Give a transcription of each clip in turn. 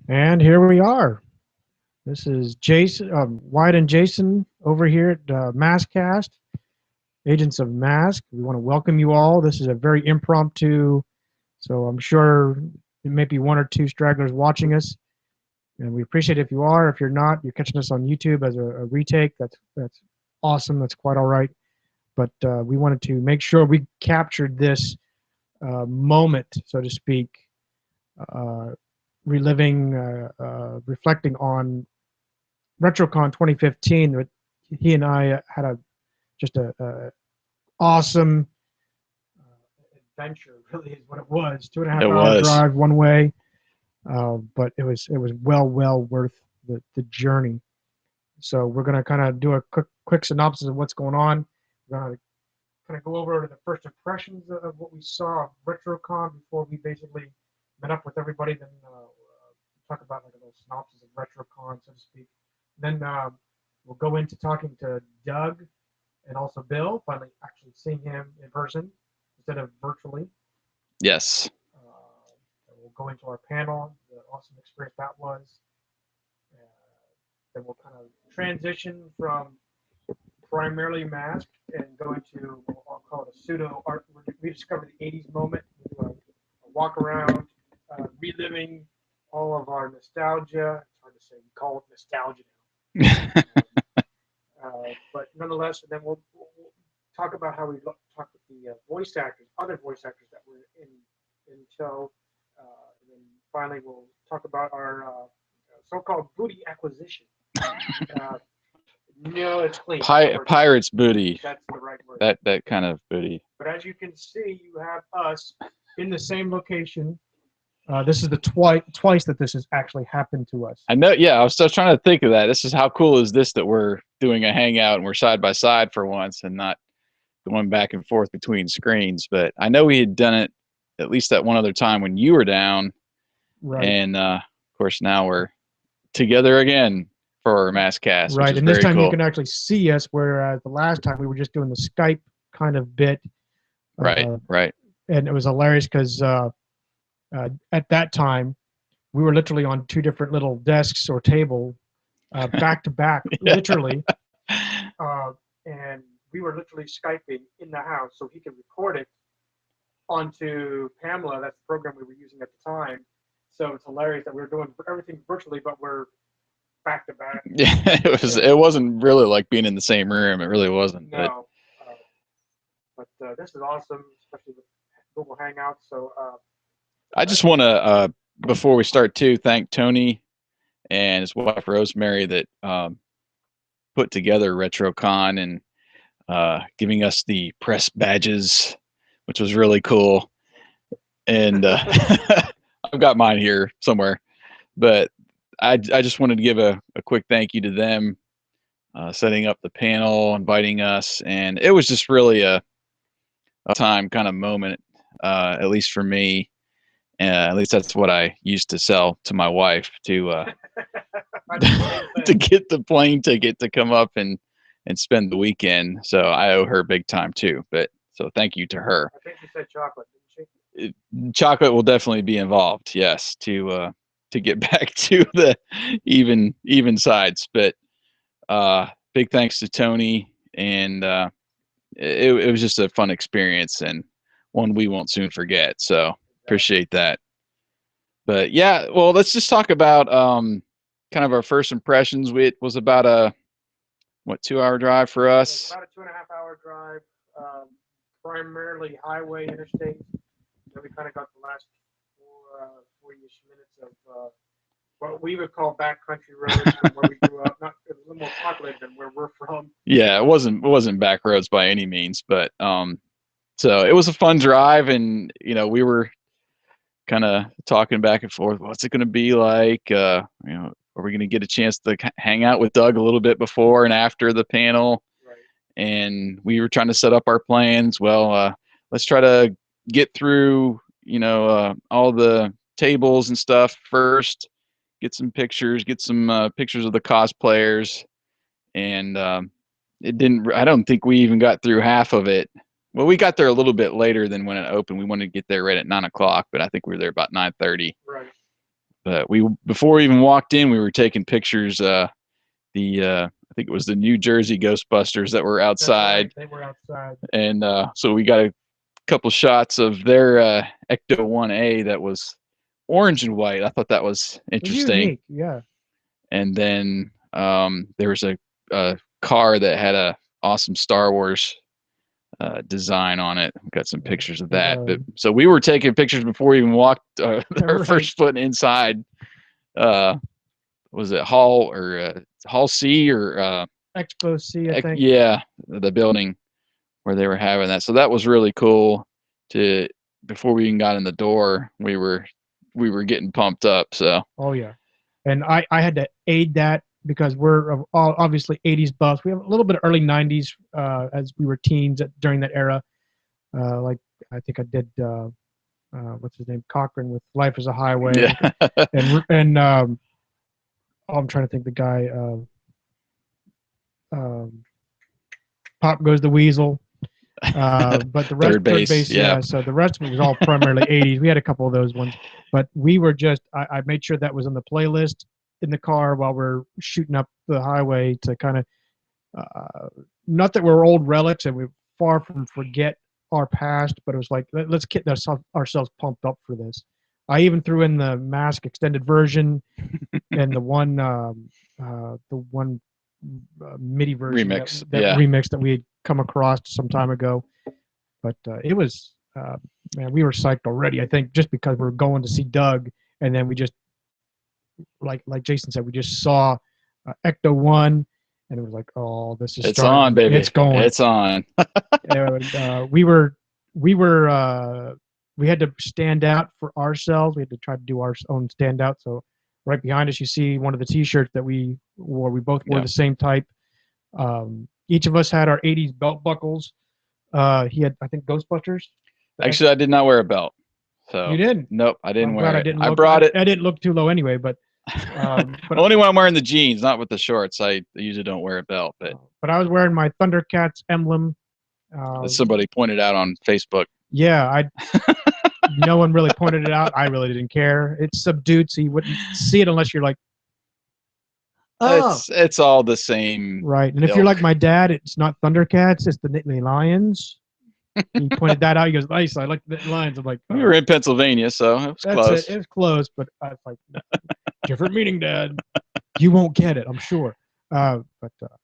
And here we are. This is Jason, Wyatt and Jason over here at MASKast, Agents of Mask. We want to welcome you all. This is a very impromptu, so I'm sure there may be one or two stragglers watching us, and we appreciate it if you are. If you're not, you're catching us on YouTube as a retake. That's awesome. That's quite all right. But we wanted to make sure we captured this moment, so to speak, uh, reliving, reflecting on RetroCon 2015. He and I had just a awesome adventure. Really, is what it was. 2.5 hour It drive one was. way, but it was well worth the journey. So we're gonna kind of do a quick synopsis of what's going on. We're gonna kind of go over the first impressions of what we saw of RetroCon before we basically met up with everybody. Then talk about like a little synopsis of RetroCon, so to speak. Then we'll go into talking to Doug and also Bill, finally actually seeing him in person instead of virtually. Yes. We'll go into our panel, the awesome experience that was. Uh, then we'll kind of transition from primarily masked and go into what I'll call it a pseudo art. We discovered the 80s moment. We do a walk around, reliving all of our nostalgia. It's hard to say, we call it nostalgia now. But nonetheless, and then we'll talk about how we talk with the voice actors, other voice actors that were in show. And then finally, we'll talk about our so-called booty acquisition. Uh, no, it's clean. Pirates booty. That's the right word. That kind of booty. But as you can see, you have us in the same location. This is the twice that this has actually happened to us. I know. Yeah, I was still trying to think of that. This is how cool is this that we're doing a hangout and we're side by side for once and not going back and forth between screens. But I know we had done it at least that one other time when you were down, Right. and of course now we're together again for our MASKast, which Right, is and this very time you cool. can actually see us, whereas the last time we were just doing the Skype kind of bit, Right, uh, right. and it was hilarious because at that time we were literally on two different little desks or table, back to back, literally, uh, and we were literally Skyping in the house so he could record it onto Pamela. That's the program we were using at the time. So it's hilarious that we're doing everything virtually, but we're back to back. Yeah, it wasn't really like being in the same room. It really wasn't. But No, but this is awesome, especially with Google Hangouts. So I just want to, before we start too, thank Tony and his wife Rosemary that put together RetroCon and giving us the press badges, which was really cool. And I've got mine here somewhere, but I just wanted to give a quick thank you to them, setting up the panel, inviting us, and it was just really a time kind of moment, at least for me. At least that's what I used to sell to my wife to get the plane ticket to come up and spend the weekend. So I owe her big time too. But so thank you to her. I think she said chocolate, didn't she? Chocolate will definitely be involved. Yes, to get back to the even sides. But big thanks to Tony, and it was just a fun experience and one we won't soon forget. So appreciate that. But yeah, well, let's just talk about kind of our first impressions. It was about a 2 hour drive for us. About a 2.5 hour drive, primarily highway, interstate. Then we kind of got the last 40-ish minutes of what we would call backcountry roads from where we grew up. Not a little more populated than where we're from. Yeah, it wasn't back roads by any means, but so it was a fun drive, and we were kind of talking back and forth. What's it going to be like? Are we going to get a chance to hang out with Doug a little bit before and after the panel? Right. And we were trying to set up our plans. Well, let's try to get through, all the tables and stuff first. Get some pictures. Get some pictures of the cosplayers. And it didn't. I don't think we even got through half of it. Well, we got there a little bit later than when it opened. We wanted to get there right at 9 o'clock, but I think we were there about 9:30. Right. But before we even walked in, we were taking pictures. I think it was the New Jersey Ghostbusters that were outside. That's right. They were outside. And so we got a couple shots of their Ecto 1A that was orange and white. I thought that was interesting. Unique, yeah. And then there was a car that had a awesome Star Wars design on it. We got some pictures of that. But so we were taking pictures before we even walked our first foot inside. Was it Hall or Hall C or Expo C? I think. Yeah, the building where they were having that. So that was really cool. Before we even got in the door, we were getting pumped up. So. Oh yeah, and I had to aid that because we're obviously 80s buffs. We have a little bit of early 90s as we were teens during that era. Like I think I did what's his name, Cochran with Life is a Highway. Yeah. and I'm trying to think the guy. Pop Goes the Weasel. But the rest, third base, yeah. So the rest of it was all primarily 80s. We had a couple of those ones, but we were just I made sure that was on the playlist in the car while we're shooting up the highway to kind of not that we're old relics and we're far from forget our past, but it was like let's get ourselves pumped up for this. I even threw in the M.A.S.K extended version and the one MIDI version remix, remix that we had come across some time ago. But it was man, we were psyched already. I think just because we were going to see Doug, and then we just like Jason said, we just saw Ecto 1, and it was like, oh, this is it's starting. On, baby, it's going, it's on. We had to stand out for ourselves. We had to try to do our own standout. So right behind us, you see one of the T-shirts that we wore. We both wore the same type. Each of us had our 80s belt buckles. He had, I think, Ghostbusters. Actually, I did not wear a belt. So you didn't? Nope, I didn't wear it. I brought it. I didn't look too low anyway, but only when I'm wearing the jeans, not with the shorts. I usually don't wear a belt. But I was wearing my Thundercats emblem. Somebody pointed out on Facebook. Yeah, no one really pointed it out. I really didn't care. It's subdued, so you wouldn't see it unless you're like, oh, it's all the same. Right. And if you're like my dad, it's not Thundercats, it's the Nittany Lions. He pointed that out. He goes, nice, I like the Lions. I'm like, we were in Pennsylvania, so it was close. It was close, but I was like, different meaning, Dad. You won't get it, I'm sure. No,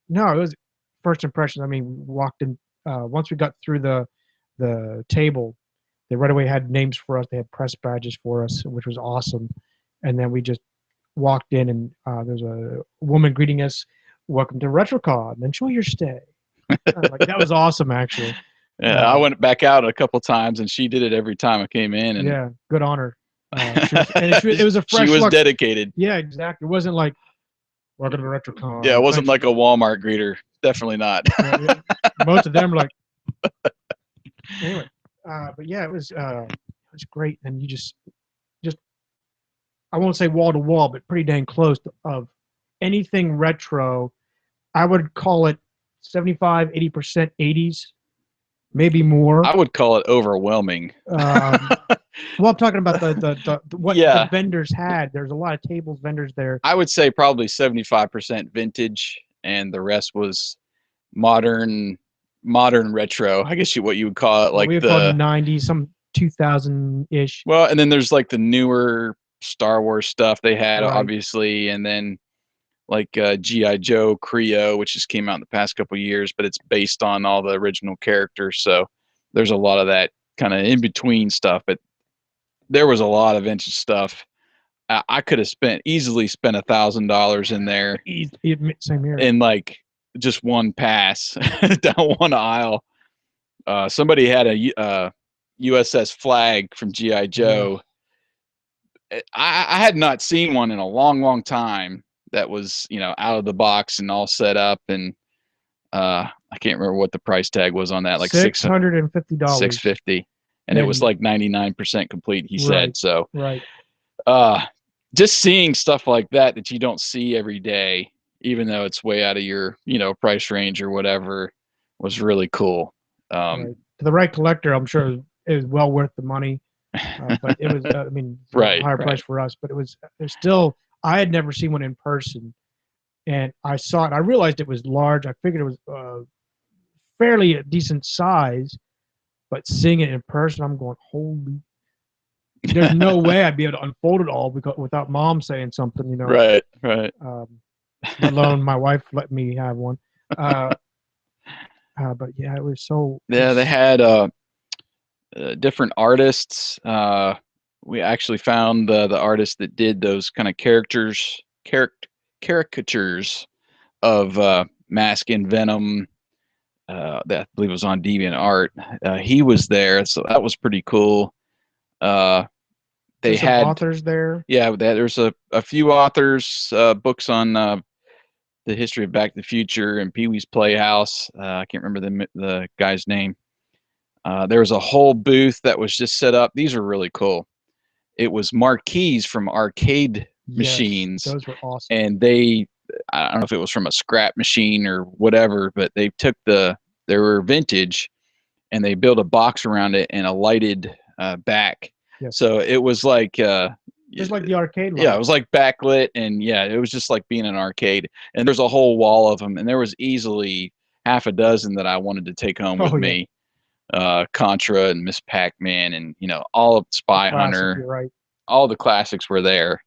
it was first impressions. I mean, we walked in, once we got through the table, they right away had names for us. They had press badges for us, which was awesome. And then we just walked in, and there's a woman greeting us, welcome to RetroCon, enjoy your stay. Like, that was awesome, actually. Yeah, I went back out a couple times, and she did it every time I came in. And yeah, good on her. It was a fresh she was look. dedicated. Yeah, exactly. It wasn't like, welcome to RetroCon. Yeah, it wasn't like a Walmart greeter. Definitely not. Yeah. Most of them were like, anyway. But yeah, it was great. And you just I won't say wall to wall, but pretty dang close of anything retro. I would call it 75, 80% 80s, maybe more. I would call it overwhelming. Well, I'm talking about what the vendors had. There's a lot of tables vendors there. I would say probably 75% vintage, and the rest was modern retro. I guess what you would call it, like we would call it 90s, some 2000-ish. Well, and then there's like the newer Star Wars stuff they had, obviously, and then like G.I. Joe Creo, which just came out in the past couple of years, but it's based on all the original characters. So there's a lot of that kind of in between stuff, but there was a lot of vintage stuff. I could have easily spent $1,000 in there. Same here. In like just one pass down one aisle. Somebody had a USS Flag from G.I. Joe. I had not seen one in a long time that was, out of the box and all set up. And I can't remember what the price tag was on that, like $650. $650. And it was like 99% complete, he said. So right. Just seeing stuff like that you don't see every day, even though it's way out of your, price range or whatever, was really cool. To the right collector, I'm sure it was well worth the money. But it was, I mean, it's a little Right, higher right. price for us, but it was still, I had never seen one in person. And I saw it. I realized it was large. I figured it was fairly a decent size, but seeing it in person, I'm going, holy, there's no way I'd be able to unfold it all because, without mom saying something, you know, Right, right. um, let alone my wife let me have one. Uh, but yeah, it was so, Yeah, they had different artists. We actually found the artist that did those kind of caricatures of Mask and Venom. That I believe was on DeviantArt. He was there, so that was pretty cool. They there's some had, authors there. yeah, there's a few authors, books on the history of Back to the Future and Pee Wee's Playhouse. I can't remember the guy's name. There was a whole booth that was just set up. These are really cool. It was marquees from arcade Yes, machines, those were awesome. and I don't know if it was from a scrap machine or whatever, but they were vintage, and they built a box around it and a lighted back. Yes, So it was like, just like the arcade yeah, it lights. was like backlit, and yeah, it was just like being in an arcade. And there's a whole wall of them, and there was easily half a dozen that I wanted to take home with Oh yeah, me. Contra and Miss Pac-Man, and all of the Spy classic. Hunter, You're right. all the classics were there.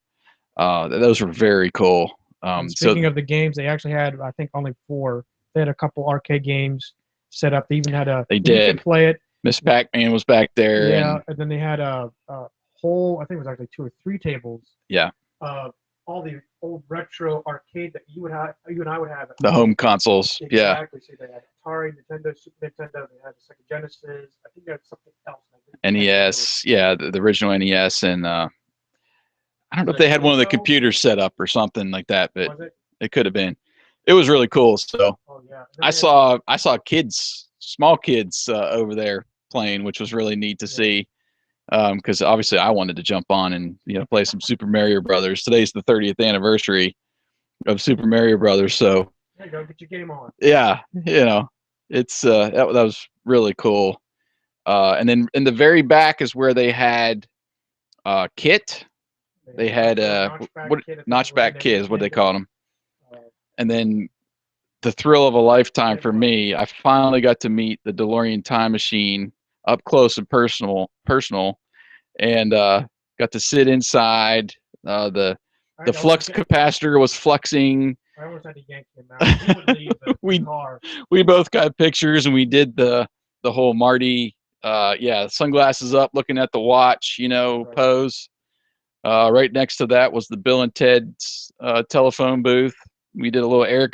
Those were very cool. And So speaking of the games, they actually had, I think, only four. They had a couple arcade games set up. They even had a, they and you could did. play it. Miss Pac-Man was back there, Yeah, and and then they had a whole, I think it was actually two or three tables yeah, of all the old retro arcade that you and I would have at the home. home consoles. Yeah, Exactly. So they had Atari, Nintendo, Super Nintendo. They had the Sega Genesis. I think they had something else. I can't remember. NES. Yeah, the original NES, and I don't know Was if it they had one of the Amiibo? computers set up or something like that, but Was it? it could have been. It was really cool. So Oh yeah. And then I they had, saw kids, small kids, over there playing, which was really neat to yeah. see. Because obviously I wanted to jump on and play some Super Mario Brothers. Today's the 30th anniversary of Super Mario Brothers, so There you go. Get your game on. yeah, it's that was really cool. And then in the very back is where they had Kit. They They had had Notchback what Kid. I think was the Notchback name of Kid is the what they Nintendo. called them. Uh, And then the thrill of a lifetime it for was. me, I finally got to meet the DeLorean time machine up close and personal, and got to sit inside. The flux capacitor was fluxing. I almost had to yank him out. He would leave the we car. we both got pictures, and we did the whole Marty, yeah, sunglasses up, looking at the watch, Right. pose. Right next to that was the Bill and Ted's telephone booth. We did a little air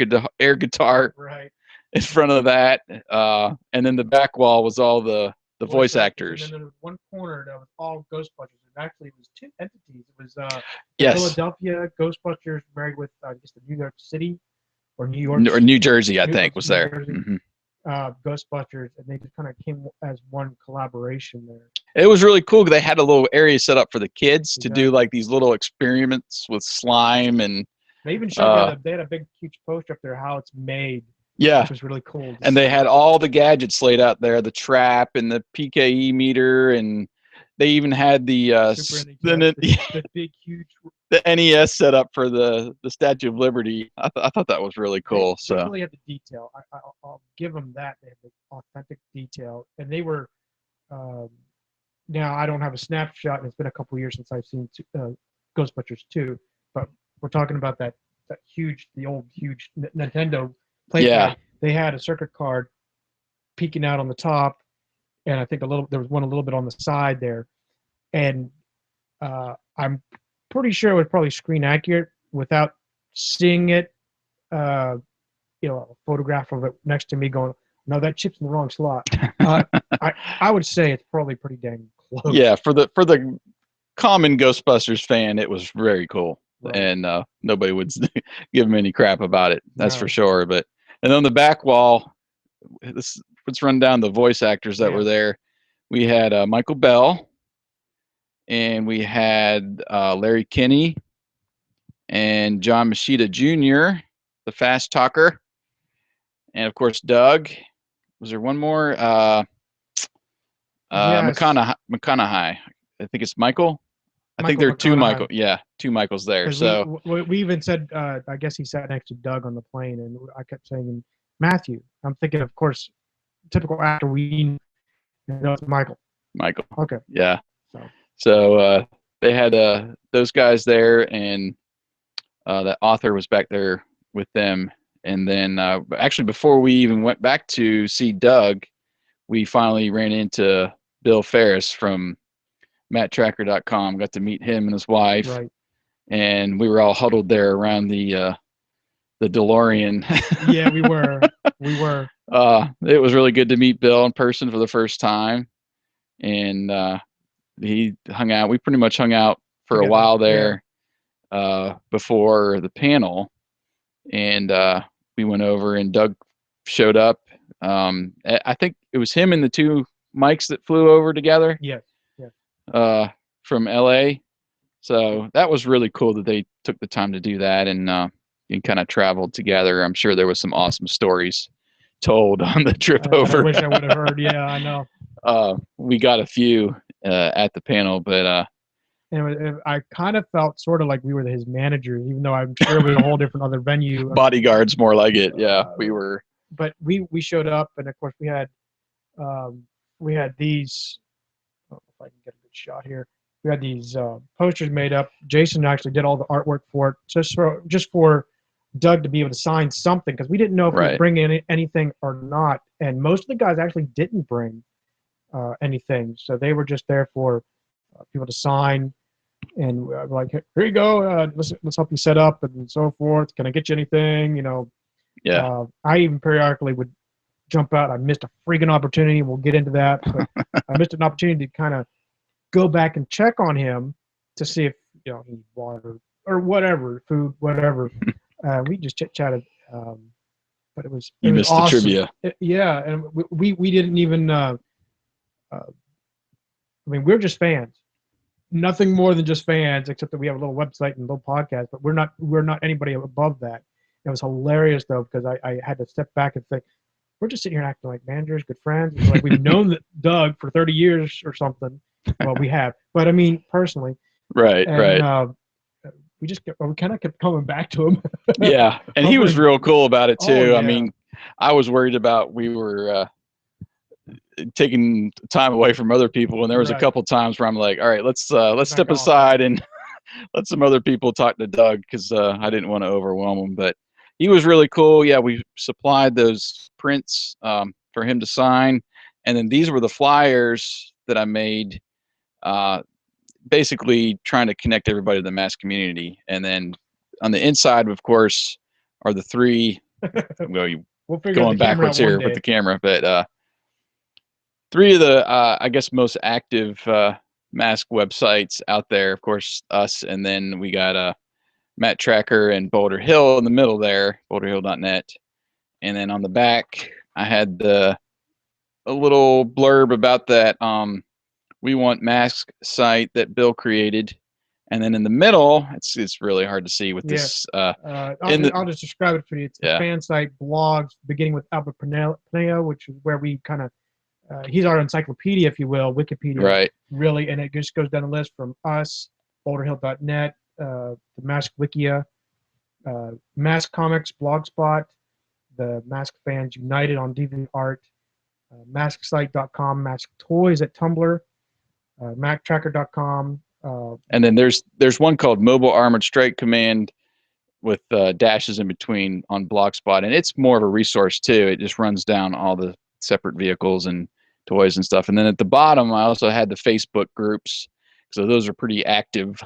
guitar Right. in front of that, and then the back wall was all the voice And then actors. there was one corner that was all Ghostbusters. And actually, it was two entities. It was the Yes, Philadelphia Ghostbusters married with, I guess, the New York City or New York, or New Jersey, I think, was New there. Jersey Hmm. Ghostbusters, and they just kind of came as one collaboration there. It was really cool. They had a little area set up for the kids to do Exactly. like these little experiments with slime, and They even showed uh, they had a big, huge poster up there how it's made, yeah, which was really cool to and they see. had all the gadgets laid out there, the trap and the PKE meter, and they even had Super Nintendo, the big, huge. the NES set up for the Statue of Liberty. I thought that was really cool. They So really had the detail. I'll give them that. They had the authentic detail, and they were. Um, Now I don't have a snapshot, and it's been a couple years since I've seen Ghostbusters 2. But we're talking about that huge, the old huge Nintendo yeah, playpad. They had a circuit card peeking out on the top, and I think there was one a little bit on the side there, and I'm pretty sure it was probably screen accurate without seeing it. Uh, a photograph of it next to me going, no, that chip's in the wrong slot. Uh, I would say it's probably pretty dang close. yeah. For the common Ghostbusters fan, it was very cool, Right. and nobody would give them any crap about it. That's for No. sure. But and on the back wall, let's run down the voice actors that Yeah. were there. We had Michael Bell, and we had Larry Kinney and John Machida Jr., the fast talker, and of course Doug. Was there one more? Yes. McConaughey. I think it's Michael. I think Michael there are two McConaughey. Michael. Yeah, two Michaels there. 'Cause So we even said, I guess he sat next to Doug on the plane, and I kept saying Matthew. I'm thinking, of course, typical actor. We know it's Michael. Michael. Okay. Yeah. So So they had those guys there, and that author was back there with them. And then actually, before we even went back to see Doug, we finally ran into Bill Ferris from MattTracker.com. Got to meet him and his wife, right. and we were all huddled there around the DeLorean. Yeah, we were. We were. It was really good to meet Bill in person for the first time, and he hung out. We pretty much hung out for a Together, while there before the panel, and we went over, and Doug showed up. I think it was him and the two Mikes that flew over together. Yes. Yes. From LA. So that was really cool that they took the time to do that and kind of traveled together. I'm sure there was some awesome stories told on the trip over. I wish I would have heard. Yeah, I know. We got a few at the panel, but And I kind of felt sort of like we were his managers, even though I'm sure it was a whole different other venue. Bodyguards, more like it. Yeah, we were. But we showed up, and of course we had these. I don't know if I can get a good shot here. We had these posters made up. Jason actually did all the artwork for it, just for Doug to be able to sign something, because we didn't know if he would bring in anything or not. And most of the guys actually didn't bring anything, so they were just there for people to sign. And we're like, here you go. Let's help you set up and so forth. Can I get you anything? Yeah. I even periodically would jump out. I missed a freaking opportunity. We'll get into that. But I missed an opportunity to kind of go back and check on him to see if he needs water or whatever, food, whatever. We just chit chatted, but it was missed awesome. the trivia. Yeah, and we didn't even. I mean, we're just fans. Nothing more than just fans, except that we have a little website and a little podcast. But we're not anybody above that. It was hilarious though, because I had to step back and think, we're just sitting here acting like managers, good friends. It's like we've known Doug for 30 years or something. Well, we have, but I mean personally. Right. We kind of kept coming back to him. Yeah, and he was real cool about it too. Oh, yeah. I mean, I was worried about we were taking time away from other people, and there was a couple times where I'm like, all right, let's step aside and let some other people talk to Doug, because I didn't want to overwhelm him. But he was really cool. Yeah, we supplied those prints for him to sign, and then these were the flyers that I made, basically trying to connect everybody to the M.A.S.K community. And then on the inside, of course, are the three. We'll going backwards here with the camera, but three of the I guess most active M.A.S.K websites out there. Of course, us, and then we got Matt Tracker and Boulder Hill in the middle there, boulderhill.net. And then on the back, I had a little blurb about that We Want M.A.S.K site that Bill created. And then in the middle, it's really hard to see with this. I'll just describe it for you. It's a fan site, blogs, beginning with Albert Pineo, which is where we kind of, he's our encyclopedia, if you will, Wikipedia. Right. Really, and it just goes down the list from us, boulderhill.net, the M.A.S.K Wikia, M.A.S.K Comics, Blogspot, the M.A.S.K Fans United on DeviantArt, MASKsite.com, M.A.S.K Toys at Tumblr, MacTracker.com. And then there's one called Mobile Armored Strike Command with dashes in between on Blogspot, and it's more of a resource too. It just runs down all the separate vehicles and toys and stuff. And then at the bottom, I also had the Facebook groups, so those are pretty active.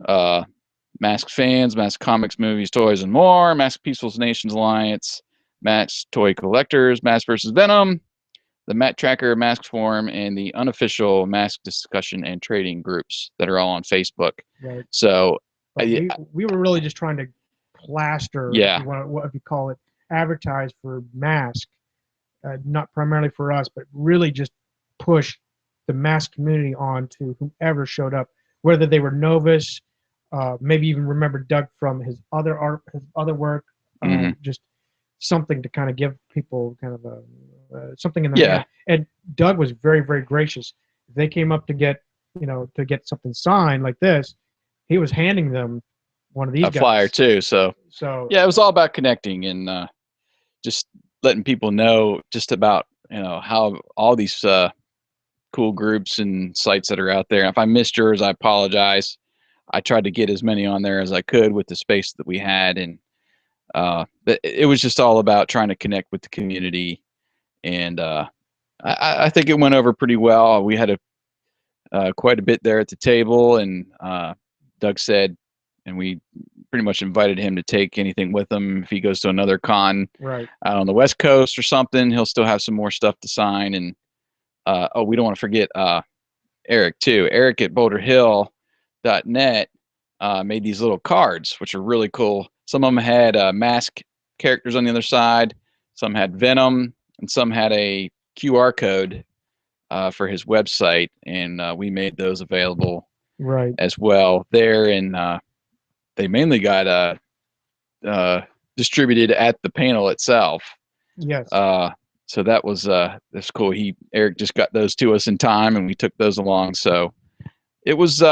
M.A.S.K Fans, M.A.S.K Comics, Movies, Toys, and More, M.A.S.K Peaceful Nations Alliance, M.A.S.K Toy Collectors, M.A.S.K versus Venom, the Matt Tracker M.A.S.K Forum, and the unofficial M.A.S.K discussion and trading groups that are all on Facebook. Right. So we were really just trying to plaster, if you call it, advertise for M.A.S.K, not primarily for us, but really just push the M.A.S.K community on to whomever showed up, whether they were novice, maybe even remember Doug from his other art, his other work, just something to kind of give people kind of something in their hand. And Doug was very, very gracious. If they came up to get to get something signed like this, he was handing them one of these a flyer guys. too. So So yeah, it was all about connecting and just letting people know just about how all these cool groups and sites that are out there. And if I missed yours, I apologize. I tried to get as many on there as I could with the space that we had, and but it was just all about trying to connect with the community. And I think it went over pretty well. We had quite a bit there at the table, and Doug said, and we pretty much invited him to take anything with him if he goes to another con right, out on the West Coast or something. He'll still have some more stuff to sign. And oh, we don't want to forget Eric too. Eric at BoulderHill.net made these little cards, which are really cool. Some of them had M.A.S.K characters on the other side. Some had Venom, and some had a QR code for his website, and we made those available right, as well there. And they mainly got distributed at the panel itself. yes, So that's cool. Eric just got those to us in time, and we took those along. So it was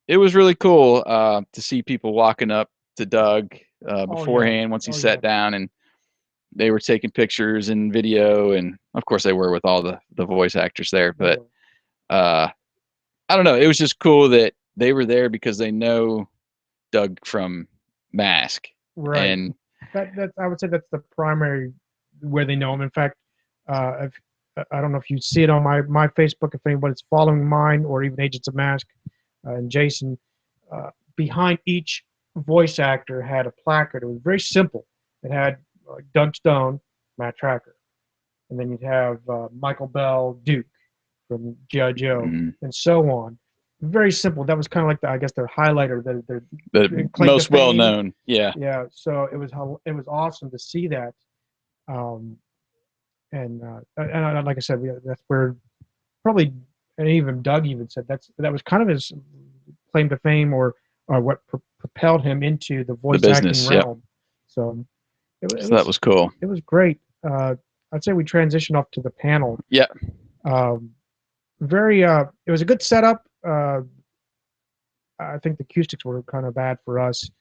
really cool to see people walking up to Doug beforehand once he sat down, and they were taking pictures and video, and of course they were with all the voice actors there. But I don't know, it was just cool that they were there because they know Doug from M.A.S.K. right. And That I would say that's the primary where they know him. In fact, if, I don't know if you see it on my Facebook, if anybody's following mine or even Agents of M.A.S.K. And Jason, behind each voice actor had a placard. It was very simple. It had Doug Stone, Matt Tracker, and then you'd have Michael Bell, Duke from G.I. Joe, and so on. Very simple. That was kind of like I guess their highlighter, the most well known. Yeah. Yeah. So it was awesome to see that. And like I said, that's where probably, and even Doug even said that was kind of his claim to fame, or what propelled him into the voice business, acting realm. So so that was cool. It was great. I'd say we transitioned off to the panel. Yeah. It was a good setup. I think the acoustics were kind of bad for us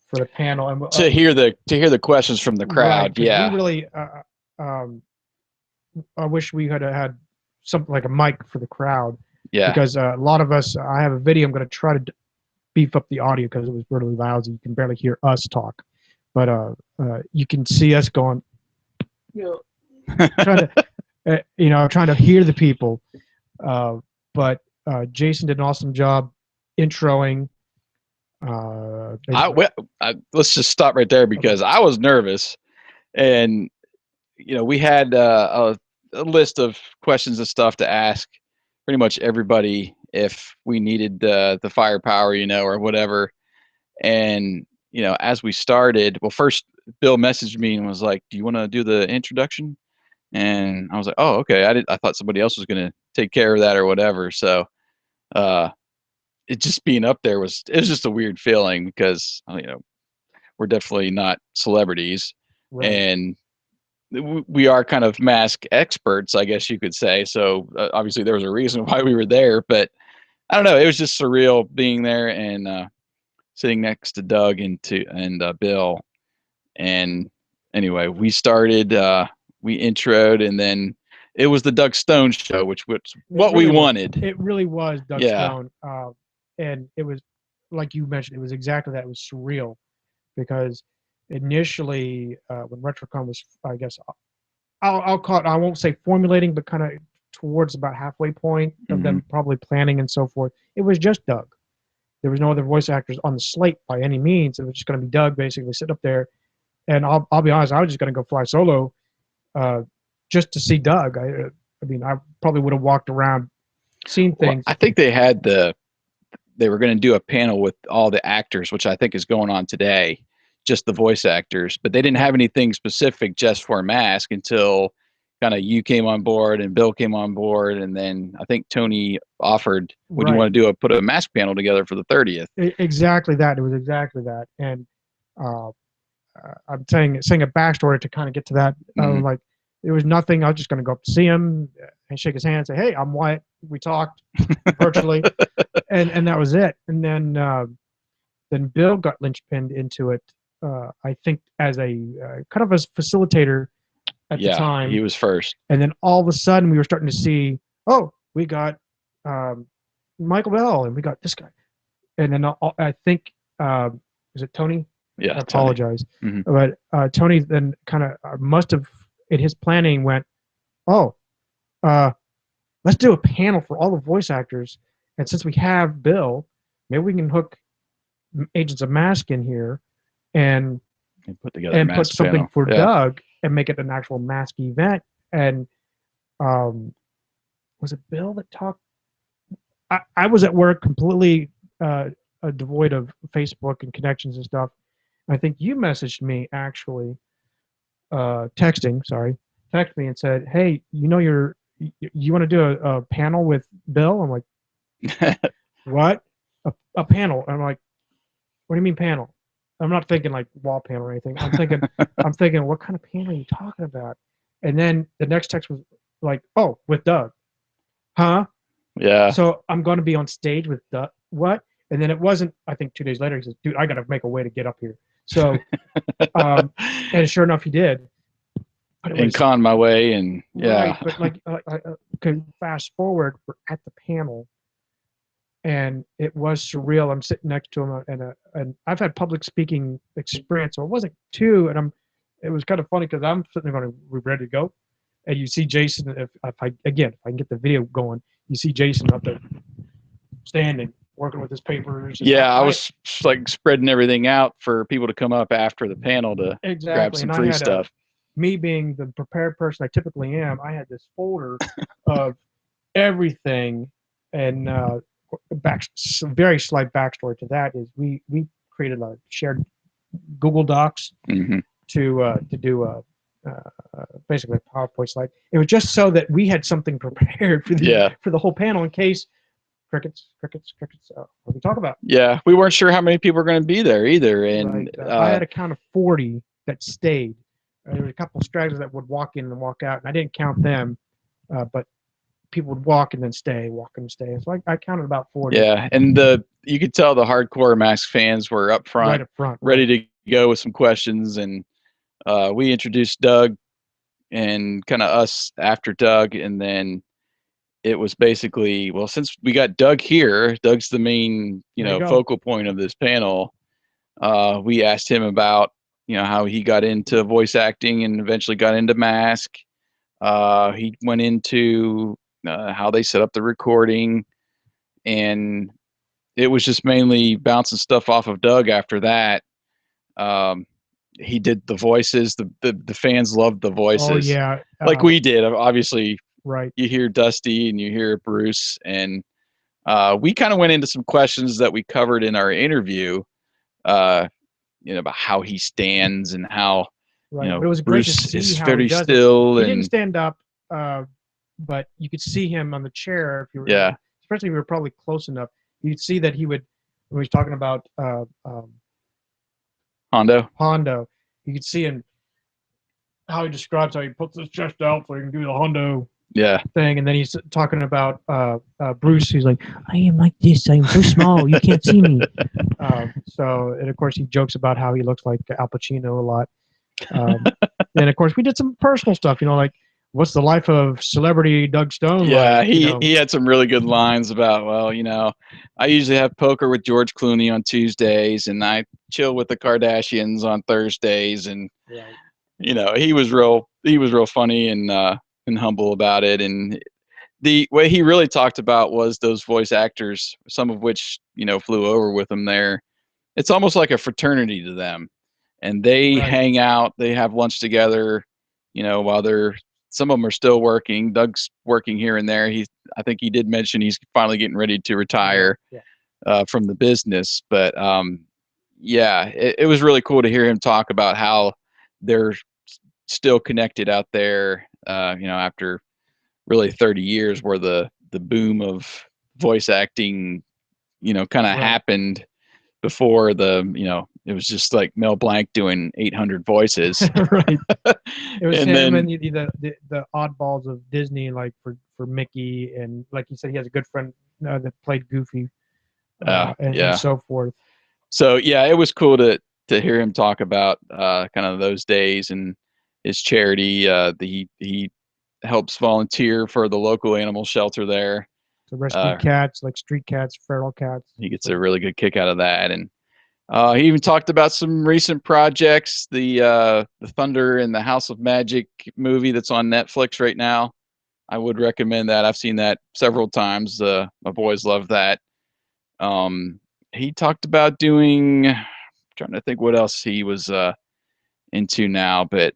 for the panel, and to hear the questions from the crowd. Right, yeah. We really, I wish we had had something like a mic for the crowd. Yeah. Because a lot of us, I have a video. I'm going to try to beef up the audio because it was really lousy. You can barely hear us talk, but you can see us going, trying to hear the people. But Jason did an awesome job introing. Let's just stop right there because I was nervous, and we had a list of questions and stuff to ask pretty much everybody if we needed the firepower, or whatever. And as we started, well, first Bill messaged me and was like, "Do you want to do the introduction?" And I was like, "Oh, okay." I thought somebody else was going to take care of that or whatever. So it just being up there was just a weird feeling because we're definitely not celebrities, right. and we are kind of mask experts, I guess you could say. So obviously there was a reason why we were there, but I don't know. It was just surreal being there and sitting next to Doug and Bill. And anyway, we started, we introed, and then it was the Doug Stone show, which was what we wanted. It really was Doug Yeah. Stone. And it was, like you mentioned, it was exactly that. It was surreal because initially when RetroCon was, I guess, I'll call it, I won't say formulating, but kind of towards about halfway point of them probably planning and so forth, it was just Doug. There was no other voice actors on the slate by any means. It was just going to be Doug basically sitting up there. And I'll be honest, I was just going to go fly solo just to see Doug. I mean, I probably would have walked around, seen things. Well, I think they were going to do a panel with all the actors, which I think is going on today, just the voice actors, but they didn't have anything specific just for M.A.S.K until kind of you came on board and Bill came on board. And then I think Tony offered, would you want to put a M.A.S.K panel together for the 30th? Exactly that. It was exactly that. And I'm saying a backstory to kind of get to that. Like, there was nothing. I was just going to go up to see him and shake his hand and say, "Hey, I'm Wyatt. we talked virtually, and that was it. And then Bill got linchpinned into it. I think as a kind of as facilitator at the time. He was first. And then all of a sudden we were starting to see, oh, we got Michael Bell and we got this guy. And then I think, is it Tony? Yeah. I apologize. Mm-hmm. But Tony then kind of must have, in his planning, went, oh, let's do a panel for all the voice actors. And since we have Bill, maybe we can hook Agents of M.A.S.K in here and put together put something panel for Doug and make it an actual M.A.S.K event. And was it Bill that talked? I was at work completely devoid of Facebook and connections and stuff. I think you messaged me actually, text me and said, hey, you want to do a panel with Bill? I'm like, what? A panel? I'm like, what do you mean panel? I'm not thinking like wall panel or anything. I'm thinking, what kind of panel are you talking about? And then the next text was like, oh, with Doug. Huh? Yeah. So I'm going to be on stage with Doug. What? And then it wasn't, I think 2 days later, he says, dude, I got to make a way to get up here. So, and sure enough, he did. And conned my way, and right, but like, fast forward, we're at the panel, and it was surreal. I'm sitting next to him, and I've had public speaking experience, so it wasn't too, and it was kind of funny because I'm sitting there going, we're ready to go, and you see Jason. If I can get the video going, you see Jason up there standing, working with his papers. Yeah, I was like spreading everything out for people to come up after the panel to grab some free stuff. Me being the prepared person I typically am, I had this folder of everything, and very slight backstory to that is we created a shared Google Docs mm-hmm. to do basically a PowerPoint slide. It was just so that we had something prepared for the whole panel in case crickets. What we talk about? Yeah, we weren't sure how many people were going to be there either, and right. I had a count of 40 that stayed. There were a couple of stragglers that would walk in and walk out, and I didn't count them, but people would walk and then stay, walk and stay. So I counted about 40. Yeah, and you could tell the hardcore M.A.S.K fans were up front, right up front, ready to go with some questions, and we introduced Doug and kind of us after Doug, and then it was basically, well, since we got Doug here, Doug's the main, focal point of this panel. We asked him about, how he got into voice acting and eventually got into M.A.S.K. He went into how they set up the recording, and it was just mainly bouncing stuff off of Doug after that. He did the voices. The fans loved the voices. Oh, yeah. Like we did. Obviously, right. You hear Dusty and you hear Bruce, and we kind of went into some questions that we covered in our interview, about how he stands and how, right. But it was great to see is how very he still. He didn't stand up, but you could see him on the chair. If you were, especially if you were probably close enough, you'd see that he would, when he was talking about Hondo, you could see him, how he describes how he puts his chest out so he can do the Hondo thing, and then he's talking about Bruce. He's like, I am like this. I am so small. You can't see me. And of course he jokes about how he looks like Al Pacino a lot. And of course we did some personal stuff. Like, what's the life of celebrity Doug Stone? Yeah, like, he had some really good lines about, well, I usually have poker with George Clooney on Tuesdays, and I chill with the Kardashians on Thursdays, and he was real funny and humble about it. And the way he really talked about was those voice actors, some of which flew over with him there. It's almost like a fraternity to them, and they hang out, they have lunch together, while some of them are still working. Doug's working here and there. I think he did mention he's finally getting ready to retire from the business. But it was really cool to hear him talk about how they're still connected out there, after really 30 years where the boom of voice acting, kind of happened before it was just like Mel Blanc doing 800 voices. Right. It was and him then, and the oddballs of Disney, like for for Mickey, and like you said, he has a good friend that played Goofy, and yeah. so forth. So yeah, it was cool to hear him talk about kind of those days and his charity. He helps volunteer for the local animal shelter there. To rescue cats, like street cats, feral cats. He gets a really good kick out of that, and he even talked about some recent projects, the Thunder and the House of Magic movie that's on Netflix right now. I would recommend that. I've seen that several times. My boys love that. He talked about doing. I'm trying to think what else he was into now, but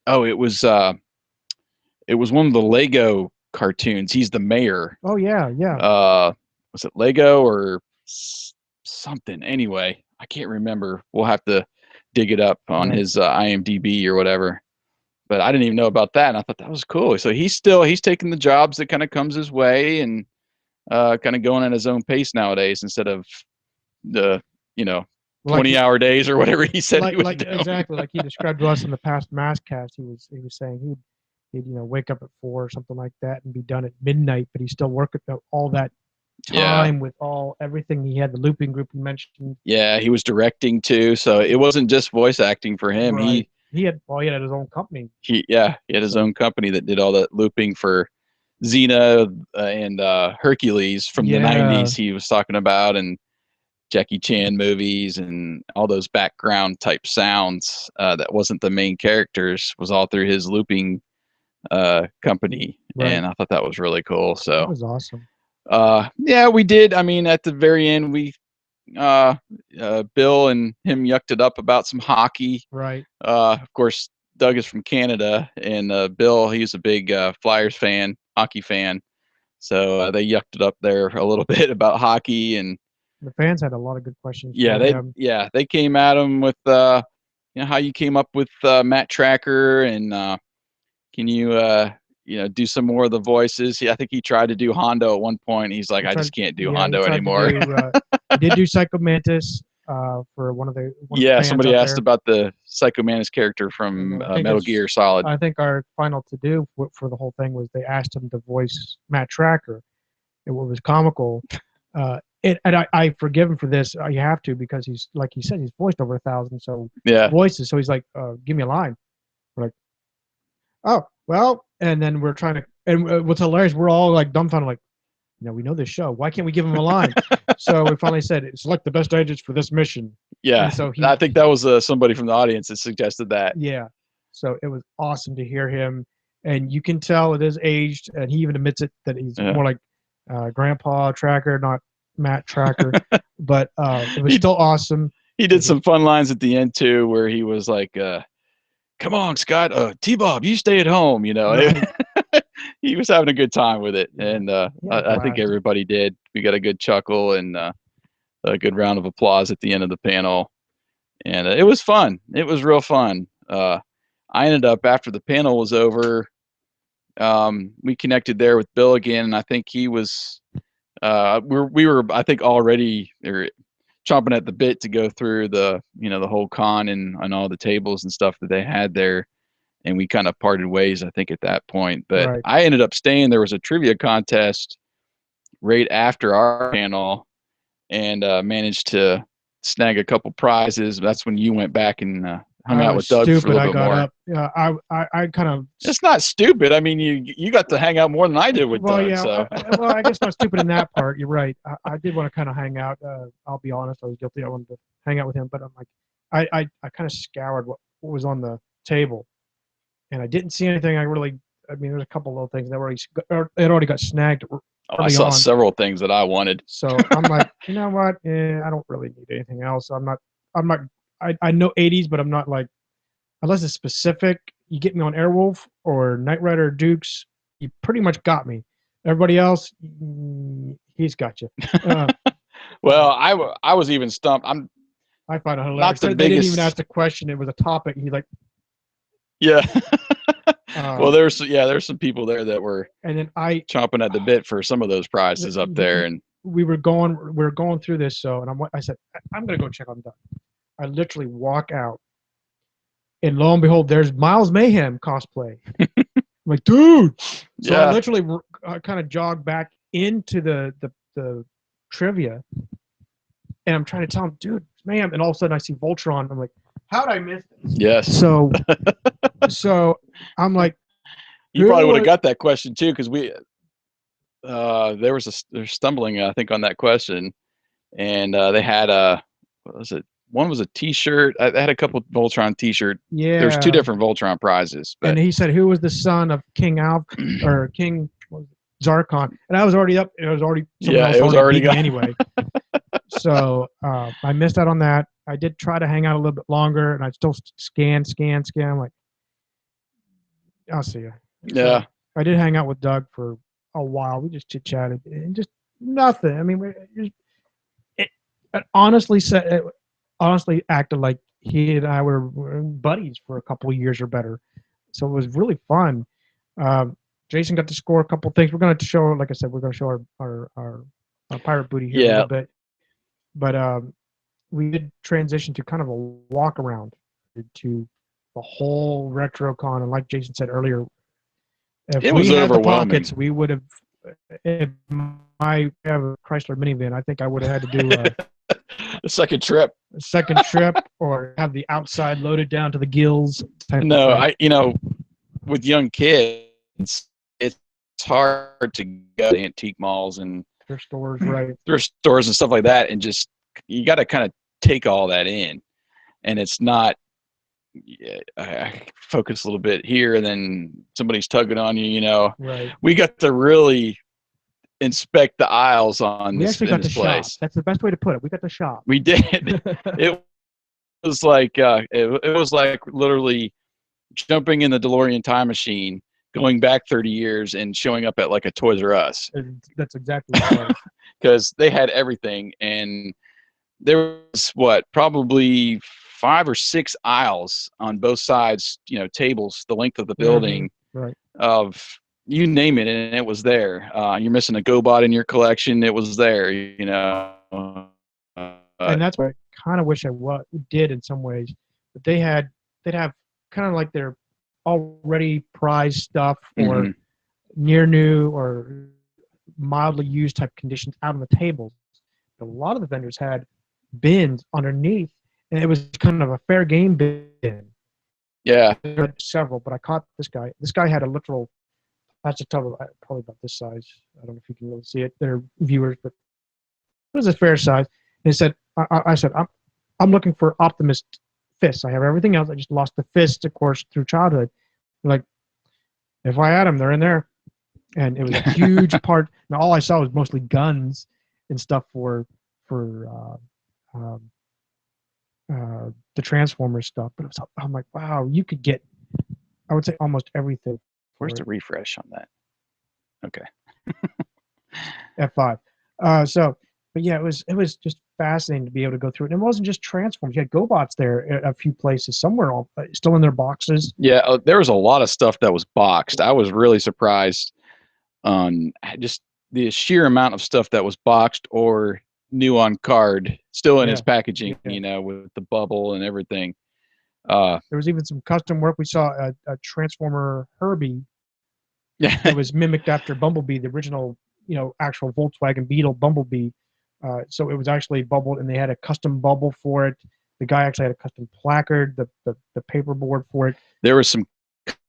it was one of the Lego cartoons. He's the mayor. Oh yeah. Was it Lego or something? Anyway, I can't remember. We'll have to dig it up on his IMDb or whatever. But I didn't even know about that, and I thought that was cool. So he's taking the jobs that kind of comes his way, and kind of going at his own pace nowadays instead of the 20-hour days or whatever he said he was doing. Exactly like he described to us in the past MASKast. He was saying he'd wake up at 4 or something like that and be done at midnight, but he still work at all that time with everything. He had the looping group you mentioned. Yeah, he was directing too, so it wasn't just voice acting for him. Right. He had his own company. He had his own company that did all that looping for Xena and Hercules from the 90s. He was talking about, and Jackie Chan movies and all those background type sounds that wasn't the main characters was all through his looping company. And I thought that was really cool. So that was awesome. Yeah, we did. I mean, at the very end, we Bill and him yucked it up about some hockey. Right. Of course, Doug is from Canada, and Bill, he's a big Flyers fan, hockey fan. So they yucked it up there a little bit about hockey, and the fans had a lot of good questions. They came at him with how you came up with Matt Tracker, and can you do some more of the voices? I think he tried to do Hondo at one point. He's like, I just can't do Hondo anymore. He did do Psycho Mantis for one of the somebody asked about the Psycho Mantis character from Metal Gear Solid. I think our final to do for the whole thing was they asked him to voice Matt Tracker. It was comical. And I forgive him for this. You have to, because he's, like he said, he's voiced over 1,000 voices. So he's like, give me a line. We're like, oh, well, and then we're trying to, and what's hilarious, we're all like dumbfounded, like, we know this show. Why can't we give him a line? So we finally said, select the best agents for this mission. Yeah. And so I think that was somebody from the audience that suggested that. Yeah. So it was awesome to hear him. And you can tell it is aged, and he even admits it, that he's more like Grandpa Tracker, not Matt Tracker. But it was still awesome. He did some fun lines at the end too, where he was like, come on, Scott, T-Bob, you stay at home, Right. He was having a good time with it, and I think everybody did. We got a good chuckle and a good round of applause at the end of the panel, and it was fun. It was real fun. I ended up, after the panel was over, we connected there with Bill again, and I think he was we were I think already chomping at the bit to go through the the whole con and all the tables and stuff that they had there, and we kind of parted ways I think at that point. But I ended up staying. There was a trivia contest right after our panel, and managed to snag a couple prizes. That's when you went back and hung out with Doug for a little bit more. Up. Yeah, I kind of. It's not stupid. I mean, you got to hang out more than I did with Doug. Yeah. So. I guess not stupid in that part. You're right. I did want to kind of hang out. I'll be honest. I was guilty. I wanted to hang out with him, but I'm like, I kind of scoured what was on the table, and I didn't see anything. I mean, there's a couple little things that had already got snagged. I saw several things that I wanted. So I'm like, you know what? I don't really need anything else. I'm not. I know 80s, but I'm not like, unless it's specific. You get me on Airwolf or Knight Rider Dukes, you pretty much got me. Everybody else, he's got you. Well, I was even stumped. I find it hilarious. They didn't even ask the question. It was a topic. And he's like, yeah. Well, there's some people there that were chomping at the bit for some of those prizes up there, and we were going through this. So, and I said, I'm gonna go check on Doug. I literally walk out, and lo and behold, there's Miles Mayhem cosplay. I'm like, dude. So I literally kind of jog back into the trivia, and I'm trying to tell him, dude, ma'am, and all of a sudden I see Voltron. I'm like, how'd I miss this? Yes. So I'm like, you probably would have got that question too, because they're stumbling, I think, on that question, and they had what was it? One was a T-shirt. I had a couple Voltron T-shirt. Yeah. There's 2 different Voltron prizes. But and he said, who was the son of King Alf or King Zarkon? And I was already up. It was already someone else it was already beat me anyway. So I missed out on that. I did try to hang out a little bit longer, and I still scan. I'm like, I'll see you. Yeah. So I did hang out with Doug for a while. We just chit chatted and just nothing. I mean, it honestly acted like he and I were buddies for a couple of years or better. So it was really fun. Jason got to score a couple things. We're going to show, like I said, we're going to show our pirate booty here in a little bit. But we did transition to kind of a walk around to the whole RetroCon. And like Jason said earlier, if it we was had the overwhelming. pockets, we would have. If I have a Chrysler minivan, I think I would have had to do a second trip. Or have the outside loaded down to the gills. No, with young kids, it's hard to go to antique malls and thrift stores, right? Thrift stores and stuff like that, and just you got to kind of take all that in, and it's not. I focus a little bit here, and then somebody's tugging on you. Right. We got to really inspect the aisles on we this. actually got to place. Shop. That's the best way to put it. We got to shop. We did. It was like it was like literally jumping in the DeLorean time machine, going back 30 years, and showing up at like a Toys R Us. That's exactly right. Because they had everything, and there was probably 5 or 6 aisles on both sides. Tables the length of the building, right? Of you name it, and it was there. You're missing a GoBot in your collection, it was there. And that's what I kind of wish I did in some ways. But they'd have kind of like their already prized stuff or near new or mildly used type conditions out on the tables. But a lot of the vendors had bins underneath, and it was kind of a fair game bin. Yeah. There were several, but I caught this guy. This guy had a literal plastic tub probably about this size. I don't know if you can really see it. They're viewers, but it was a fair size. And he said, I said, I'm looking for Optimus fists. I have everything else. I just lost the fists, of course, through childhood. Like, if I had them, they're in there. And it was a huge part. Now, all I saw was mostly guns and stuff for the Transformers stuff. But I'm like, wow, you could get, I would say, almost everything. Where's the refresh on that? Okay. F5. But yeah, it was just fascinating to be able to go through it. And it wasn't just Transformers. You had GoBots there at a few places, somewhere still in their boxes. Yeah, there was a lot of stuff that was boxed. I was really surprised on just the sheer amount of stuff that was boxed or new on card, still in its packaging, with the bubble and everything. There was even some custom work. We saw a Transformer Herbie. Yeah, it was mimicked after Bumblebee, the original, actual Volkswagen Beetle Bumblebee. So it was actually bubbled, and they had a custom bubble for it. The guy actually had a custom placard, the paperboard for it. There was some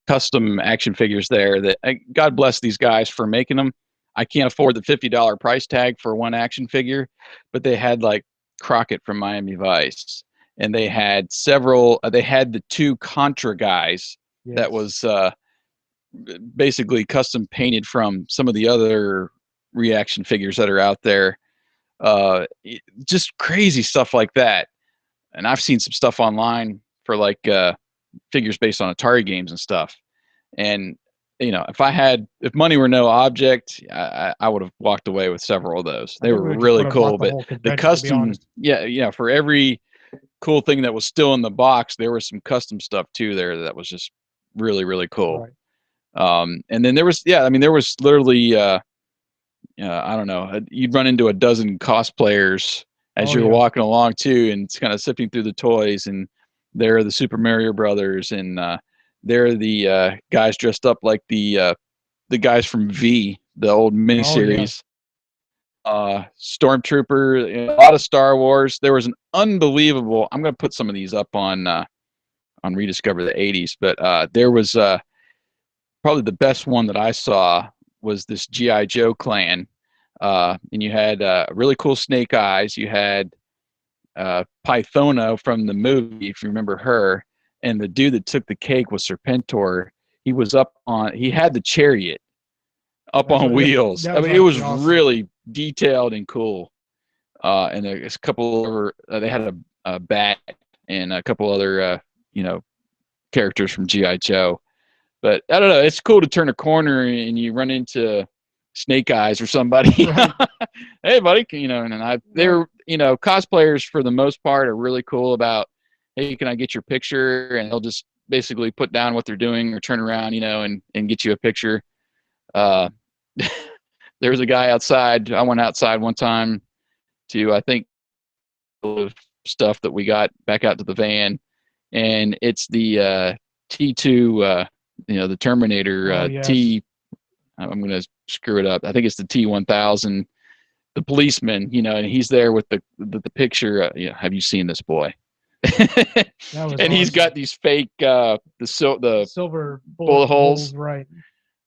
custom action figures there that, God bless these guys for making them. I can't afford the $50 price tag for one action figure, but they had like Crockett from Miami Vice, and they had several. They had the 2 Contra guys that was basically custom painted from some of the other reaction figures that are out there. Just crazy stuff like that. And I've seen some stuff online for like figures based on Atari games and stuff. And if money were no object, I would have walked away with several of those. They were really cool. But the custom, for every cool thing that was still in the box, there was some custom stuff too there that was just really, really cool. Right. And then there was literally I don't know, you'd run into a dozen cosplayers as you're walking along too, and it's kind of sifting through the toys, and there are the Super Mario Brothers, and there are the guys dressed up like the guys from V, the old Oh, yeah. miniseries. Stormtrooper, a lot of Star Wars. There was an unbelievable. I'm going to put some of these up on Rediscover the '80s, but there was probably the best one that I saw was this GI Joe clan, and you had really cool Snake Eyes. You had Pythona from the movie, if you remember her, and the dude that took the cake was Serpentor. He was up on. He had the chariot up That's on what, wheels. that I was mean, it was actually awesome. really detailed and cool. And there's a couple other. They had a bat and a couple other, characters from GI Joe. But I don't know. It's cool to turn a corner and you run into Snake Eyes or somebody. Right. Hey, buddy, they're cosplayers for the most part are really cool about, hey, can I get your picture? And they'll just basically put down what they're doing or turn around, and get you a picture. Uh, there was a guy outside. I went outside one time to, I think, stuff that we got back out to the van, and it's the T2, the Terminator yes. I'm going to screw it up. I think it's the T1000, the policeman, and he's there with the picture. Have you seen this boy? And he's got these fake the silver bullet holes. Right.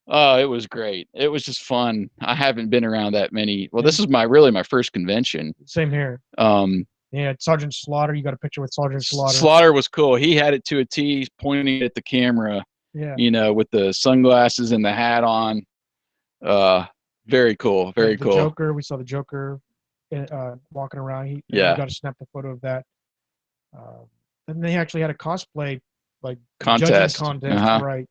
Oh, it was great. It was just fun. I haven't been around that many. Well, this is my first convention. Same here. Yeah, Sergeant Slaughter. You got a picture with Sergeant Slaughter. Slaughter was cool. He had it to a T, pointing at the camera. Yeah. With the sunglasses and the hat on. Very cool. Very cool. Joker. We saw the Joker walking around. We got to snap a photo of that. And they actually had a cosplay contest. Right.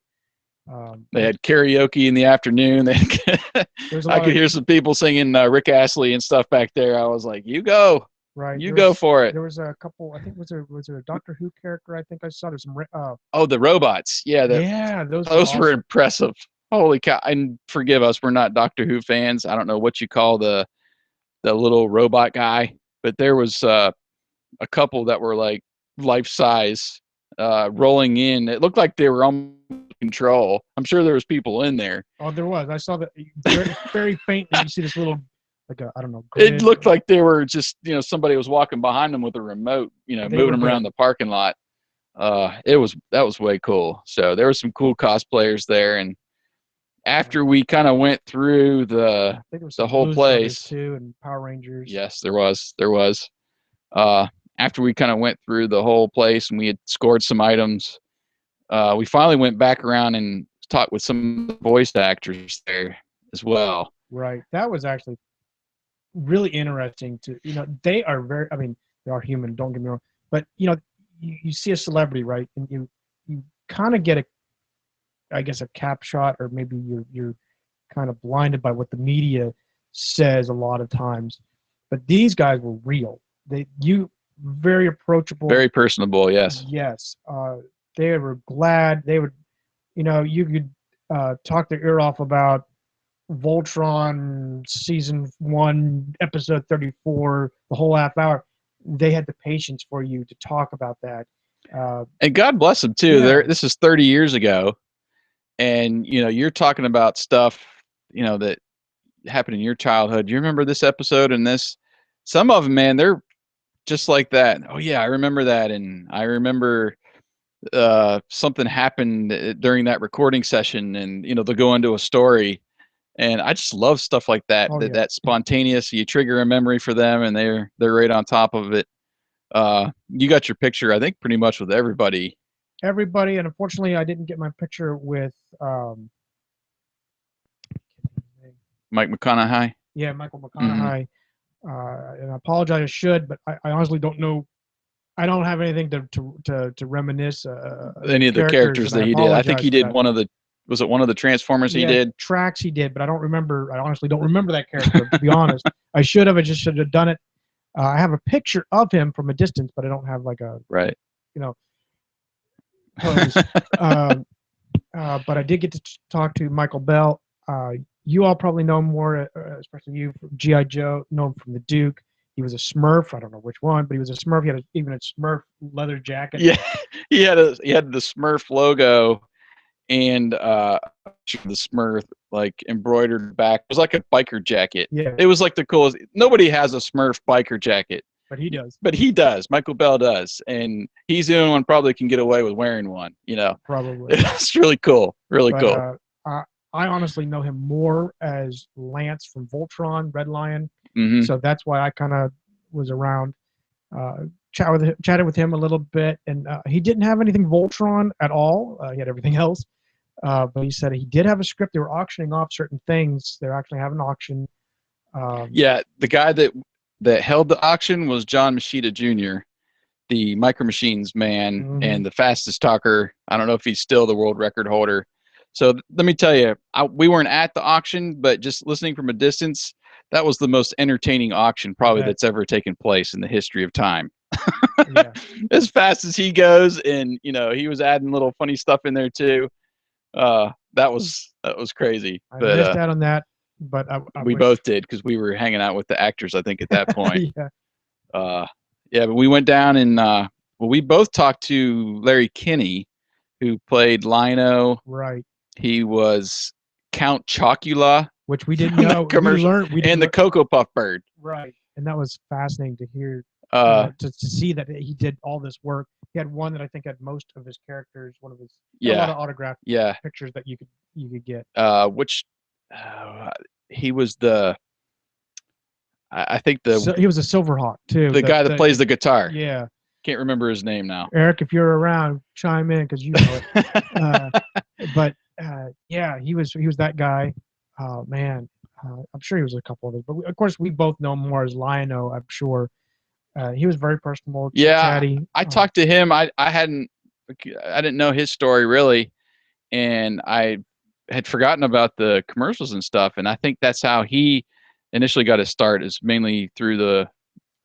They had karaoke in the afternoon. I could hear some people singing Rick Astley and stuff back there. I was like, "You go, right? Go for it." There was a couple. I think was there a Doctor Who character? I think I saw. There's some. The robots. Yeah, those awesome. Were impressive. Holy cow! And forgive us, we're not Doctor Who fans. I don't know what you call the little robot guy, but there was a couple that were like life size, rolling in. It looked like they were on control. I'm sure there was people in there. Oh, there was. I saw that very, very faintly. You see this little, I don't know. Grid. It looked like they were just, somebody was walking behind them with a remote, moving them around the parking lot. That was way cool. So there were some cool cosplayers there, and after we kind of went through the whole place too, and Power Rangers. Yes, there was. After we kind of went through the whole place and we had scored some items, we finally went back around and talked with some voice actors there as well. Right. That was actually really interesting they are they are human, don't get me wrong, but you see a celebrity, right, and you kind of get a cap shot, or maybe you're kind of blinded by what the media says a lot of times, but these guys were real. Very approachable, very personable. Yes. They were glad. They would, you could talk their ear off about Voltron season 1, episode 34, the whole half hour. They had the patience for you to talk about that. And God bless them too. Yeah. This is 30 years ago, and you're talking about stuff that happened in your childhood. You remember this episode and this? Some of them, man, they're just like that. Oh yeah, I remember that, and I remember something happened during that recording session, and they'll go into a story, and I just love stuff like that. That spontaneous. You trigger a memory for them, and they're right on top of it. You got your picture, I think, pretty much with everybody. And unfortunately, I didn't get my picture with Mike McConaughey. Yeah, Michael McConaughey. Mm-hmm. And I apologize, I should, but I honestly don't know. I don't have anything to reminisce any of the characters that he did. I think he did one of the. Was it one of the Transformers he did? Tracks he did, but I don't remember. I honestly don't remember that character, to be honest. I should have. I just should have done it. I have a picture of him from a distance, but I don't have like a right. Pose. But I did get to talk to Michael Bell. You all probably know him more, especially you, from G.I. Joe, know him from the Duke. He was a Smurf. I don't know which one, but he was a Smurf. He had even a Smurf leather jacket. Yeah, he had the Smurf logo and the Smurf like embroidered back. It was like a biker jacket. Yeah. It was like the coolest. Nobody has a Smurf biker jacket. But he does. But he does. Michael Bell does. And he's the only one probably can get away with wearing one, you know. Probably. It's really cool. Really but, cool. I honestly know him more as Lance from Voltron, Red Lion. Mm-hmm. So that's why I kind of was around, chatted with him a little bit. And he didn't have anything Voltron at all. He had everything else. But he said he did have a script. They were auctioning off certain things. They're actually having an auction. Yeah, the guy that held the auction was John Machida Jr., the Micro Machines man and the fastest talker. I don't know if he's still the world record holder. So let me tell you, we weren't at the auction, but just listening from a distance, that was the most entertaining auction probably that's ever taken place in the history of time. Yeah. As fast as he goes, and you know, he was adding little funny stuff in there too. That was crazy. I but missed out on that, but we both did because we were hanging out with the actors, I think, at that point. Yeah. Yeah, but we went down and well, we both talked to Larry Kinney, who played Lino. Right. He was Count Chocula, which we didn't know. Commercial, and the Cocoa Puff Bird. Right, and that was fascinating to hear. To see that he did all this work. He had one that I think had most of his characters. One of his a lot of autographed pictures that you could get. Which he was the. I think he was a Silverhawk too. The guy that plays the guitar. Yeah. Can't remember his name now. Eric, if you're around, chime in because you know it. But yeah, he was that guy. Oh man, I'm sure he was a couple others, but of course we both know him more as Lionel. I'm sure he was very personable. Chatty. I talked to him. I didn't know his story really, and I had forgotten about the commercials and stuff. And I think that's how he initially got his start, is mainly through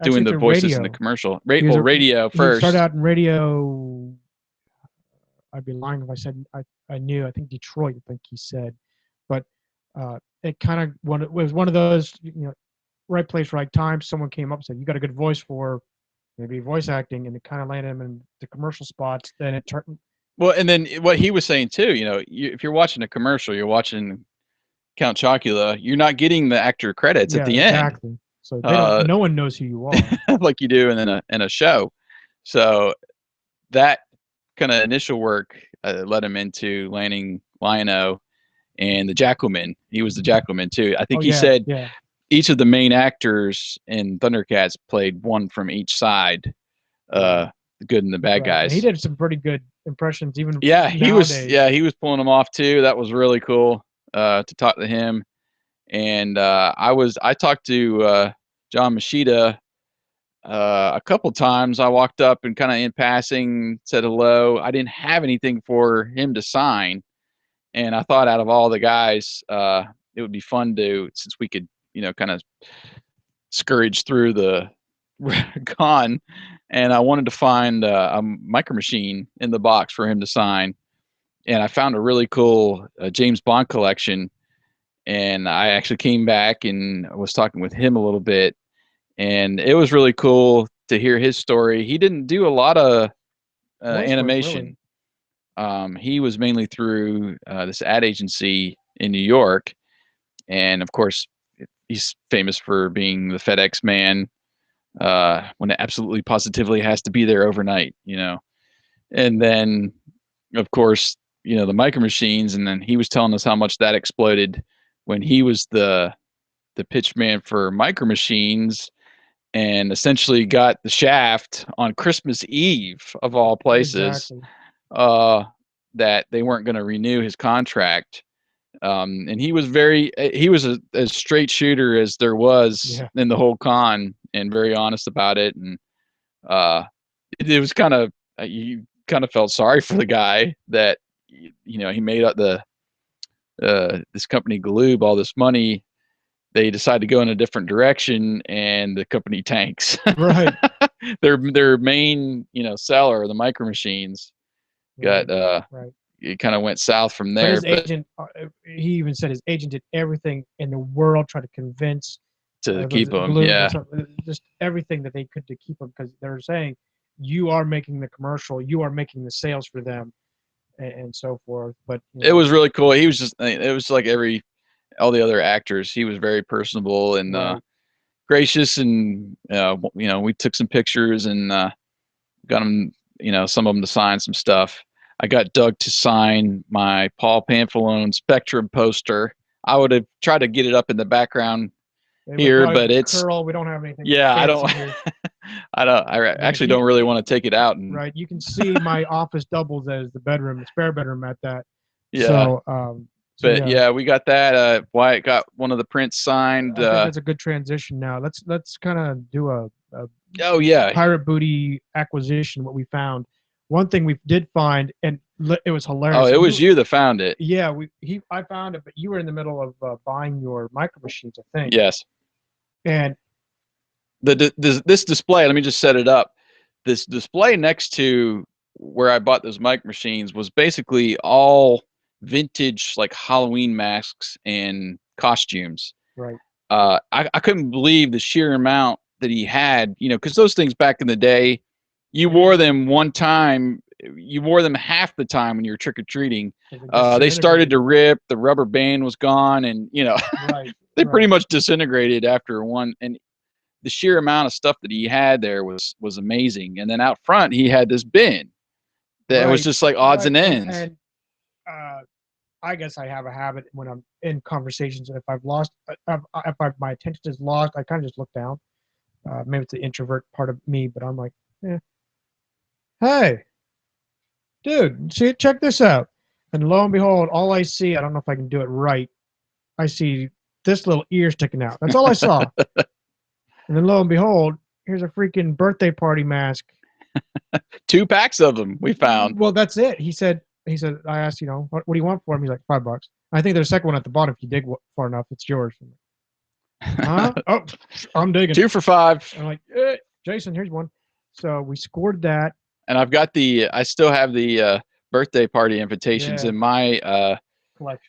doing the voices radio. in the commercial. Radio first. He started out in radio. I'd be lying if I said I knew. I think Detroit. I think he said, but it kind of was one of those, you know, right place, right time. Someone came up and said, "You got a good voice for maybe voice acting," and it kind of landed him in the commercial spots. Then it turned. Well, and then what he was saying too, you know, if you're watching a commercial, you're watching Count Chocula, you're not getting the actor credits at the end. Exactly. So no one knows who you are, like you do in a show. So that kind of initial work led him into landing Lionel and the Jackalman. He was the Jackalman too. I think he said each of the main actors in Thundercats played one from each side, the good and the bad guys. And he did some pretty good impressions, even nowadays. He was pulling them off too. That was really cool to talk to him. And I talked to John Machida a couple times. I walked up and kind of in passing said hello. I didn't have anything for him to sign, and I thought out of all the guys, it would be fun since we could, you know, kind of scourge through the con, and I wanted to find a Micro Machine in the box for him to sign, and I found a really cool James Bond collection. And I actually came back and was talking with him a little bit, and it was really cool to hear his story. He didn't do a lot of animation. Really. He was mainly through this ad agency in New York, and of course, he's famous for being the FedEx man when it absolutely positively has to be there overnight, you know. And then, of course, you know, the Micro Machines, and then he was telling us how much that exploded when he was the pitch man for Micro Machines, and essentially got the shaft on Christmas Eve of all places, that they weren't going to renew his contract. And he was a straight shooter as there was in the whole con, and very honest about it. And it was kind of, you kind of felt sorry for the guy that, you know, he made up this company Galoob all this money. They decide to go in a different direction, and the company tanks. Right. their main, you know, seller, the Micro Machines, got it kind of went south from there. But his agent, he even said his agent did everything in the world, tried to convince to keep him. Just everything that they could to keep him, because they're saying, you are making the commercial, you are making the sales for them, and so forth. But it was really cool. He was just, it was like every all the other actors. He was very personable and Right. gracious, and we took some pictures and got him, some of them to sign some stuff. I got Doug to sign my Paul Pamphilone Spectrum poster. I would have tried to get it up in the background here, but it's curl. We don't have anything. Yeah, I fancy don't. Here. I actually don't really want to take it out. And Right. You can see my office doubles as the bedroom, the spare bedroom at that. yeah, So, but yeah, we got that. Wyatt got one of the prints signed. I think that's a good transition. Now let's kind of do a Oh yeah, pirate booty acquisition. What we found. One thing we did find, and it was hilarious. Oh, it was you that found it. Yeah, I found it, but you were in the middle of buying your micro machines, I think. Yes. And this display, let me just set it up. This display next to where I bought those mic machines was basically all vintage, like Halloween masks and costumes. Right. I couldn't believe the sheer amount that he had, because those things back in the day, you wore them one time, you wore them half the time when you were trick or treating. They started to rip, the rubber band was gone, and right, they pretty much disintegrated after one. And the sheer amount of stuff that he had there was amazing. And then out front, he had this bin that was just like odds and ends. And I guess I have a habit when I'm in conversations, and if I've lost, my attention is lost, I kind of just look down. Maybe it's the introvert part of me, but I'm like, hey, dude, check this out. And lo and behold, all I see, I don't know if I can do it right, I see this little ear sticking out. That's all I saw. And then lo and behold, here's a freaking birthday party mask. 2 packs of them we found. Well, that's it. He said, I asked, what do you want for him? He's like, $5. I think there's a second one at the bottom. If you dig far enough, it's yours. Huh? Oh, I'm digging. 2 for $5. I'm like, Jason, here's one. So we scored that. And I still have the birthday party invitations in my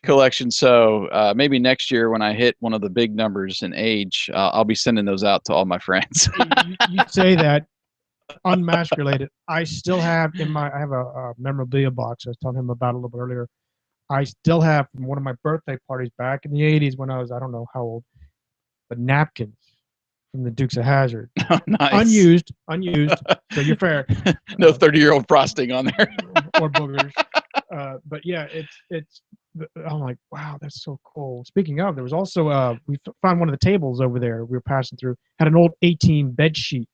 collection. So maybe next year when I hit one of the big numbers in age, I'll be sending those out to all my friends. you say that. Unmasked related. I still have I have a memorabilia box I was telling him about a little bit earlier. I still have from one of my birthday parties back in the 80s when I was, I don't know how old, the napkins from the Dukes of Hazzard. Oh, nice. Unused. So you're fair. No 30-year-old frosting on there. Or boogers. But yeah, it's. I'm like, wow, that's so cool. Speaking of, there was also we found one of the tables over there. We were passing through. Had an old A-Team bed sheet.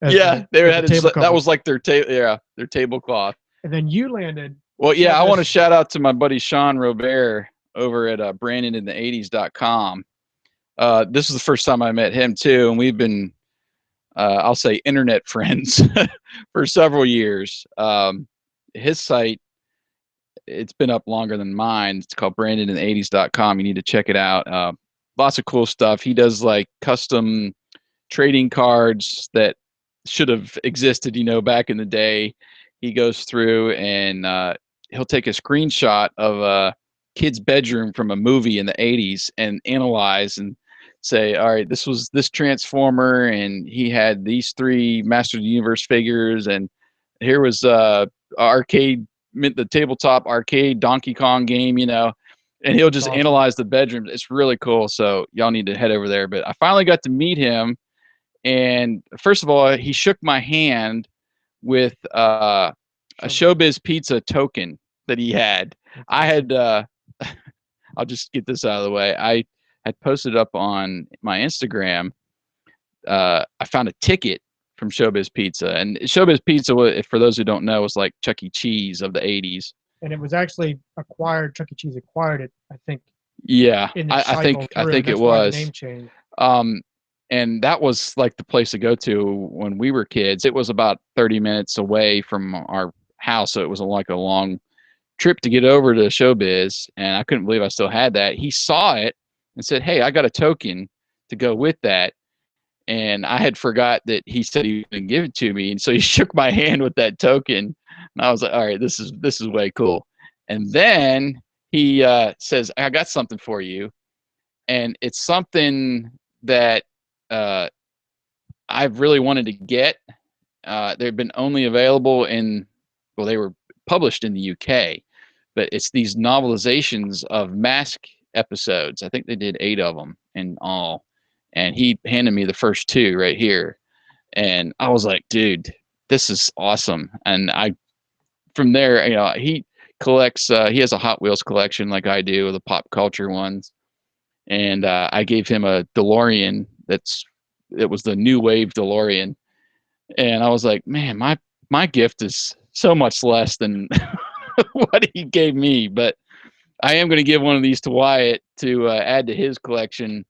Yeah, that was like their tablecloth. And then you landed. Well, yeah, I want to shout out to my buddy Sean Robert over at BrandonInThe80s.com. This is the first time I met him too, and we've been, I'll say, internet friends for several years. His site, it's been up longer than mine. It's called BrandonInThe80s.com. You need to check it out. Lots of cool stuff. He does like custom trading cards that should have existed, back in the day. He goes through and he'll take a screenshot of a kid's bedroom from a movie in the 80s and analyze and say, all right, this was this Transformer, and he had these 3 Master of the Universe figures, and here was arcade, the tabletop arcade Donkey Kong game, and he'll just analyze the bedrooms. It's really cool. So y'all need to head over there. But I finally got to meet him. And first of all, he shook my hand with a Showbiz Pizza token that he had. I had, I'll just get this out of the way. I had posted up on my Instagram. I found a ticket from Showbiz Pizza. And Showbiz Pizza, for those who don't know, was like Chuck E. Cheese of the 80s. And it was actually acquired. Chuck E. Cheese acquired it, I think. Yeah, I think it was. The name change. And that was like the place to go to when we were kids. It was about 30 minutes away from our house, so it was like a long trip to get over to Showbiz, and I couldn't believe I still had that. He saw it and said, hey, I got a token to go with that. And I had forgot that he said he was going to give it to me. And so he shook my hand with that token. And I was like, all right, this is way cool. And then he says, I got something for you. And it's something that I've really wanted to get. They've been only available they were published in the UK, but it's these novelizations of M.A.S.K episodes. I think they did 8 of them in all, and he handed me the first 2 right here, and I was like, dude, this is awesome. And I from there, he collects. He has a Hot Wheels collection like I do, the pop culture ones, and I gave him a DeLorean. It was the new wave DeLorean, and I was like, man, my gift is so much less than what he gave me, but I am going to give one of these to Wyatt to add to his collection.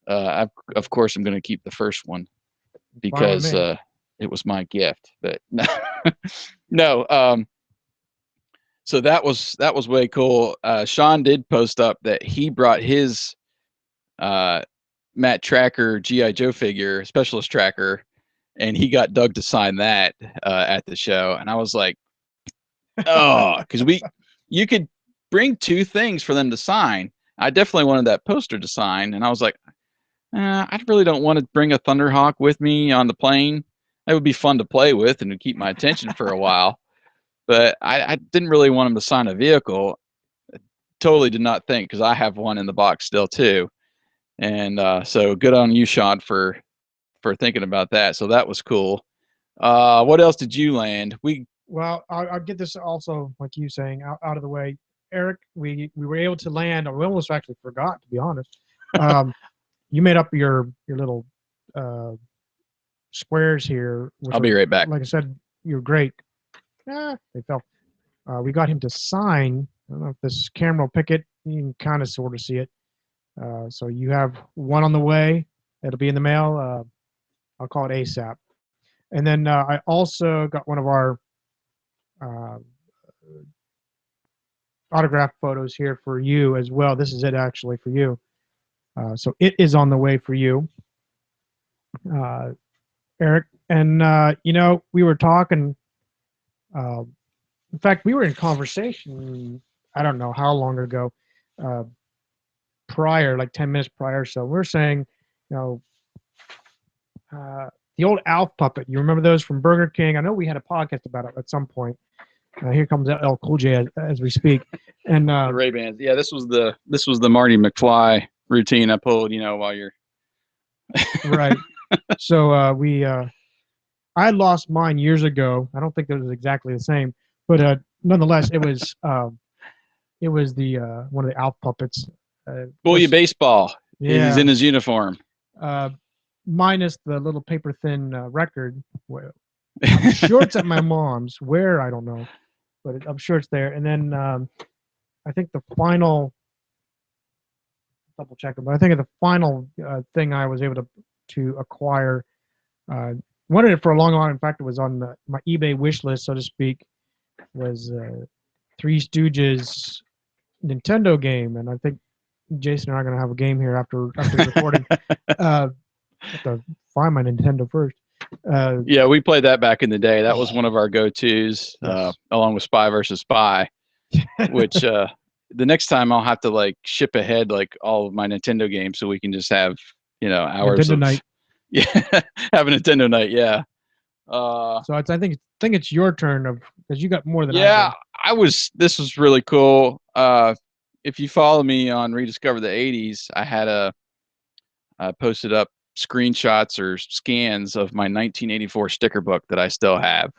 Of course, I'm going to keep the first one because it was my gift. But no, so that was way cool. Sean did post up that he brought his Matt Tracker GI Joe figure, Specialist Tracker, and he got Doug to sign that at the show, and I was like, oh, because you could bring 2 things for them to sign. I definitely wanted that poster to sign, and I was like, I really don't want to bring a Thunderhawk with me on the plane. That would be fun to play with and to keep my attention for a while. But I didn't really want him to sign a vehicle. Totally did not think, because I have one in the box still too. And so good on you, Sean, for thinking about that. So that was cool. What else did you land? Well, I'll get this also, like you saying, out of the way. Eric, we were able to land. We almost actually forgot, to be honest. You made up your little squares here. I'll be right back. Like I said, you're great. They fell. We got him to sign. I don't know if this camera will pick it. You can kind of sort of see it. So you have one on the way. It'll be in the mail. I'll call it ASAP. And then I also got one of our autograph photos here for you as well. This is it actually for you. So it is on the way for you, Eric. And we were talking. In fact, we were in conversation. I don't know how long ago, prior, like 10 minutes prior. So we're saying, the old Alf puppet. You remember those from Burger King? I know we had a podcast about it at some point. Here comes LL Cool J as we speak. And the Ray-Bans. Yeah, this was the Marty McFly routine I pulled. While you're right. So I lost mine years ago. I don't think it was exactly the same, but nonetheless, it was the one of the Alf puppets. Bully Baseball. Yeah. He's in his uniform. Minus the little paper thin record. I'm sure it's at my mom's. Where, I don't know, but I'm sure it's there. And then I think the final, double check it, but I think the final thing I was able to acquire, wanted it for a long time. In fact, it was on my eBay wish list, so to speak, was Three Stooges Nintendo game. And I think Jason and I are going to have a game here after the recording. I have to find my Nintendo first. Yeah, we played that back in the day. That was one of our go-tos, yes. Along with Spy versus Spy, which the next time I'll have to ship ahead all of my Nintendo games so we can just have hours Nintendo night. Yeah, have a Nintendo night. Yeah. So I think it's your turn because you got more than I was. This was really cool. If you follow me on Rediscover the 80s, I had posted up screenshots or scans of my 1984 sticker book that I still have,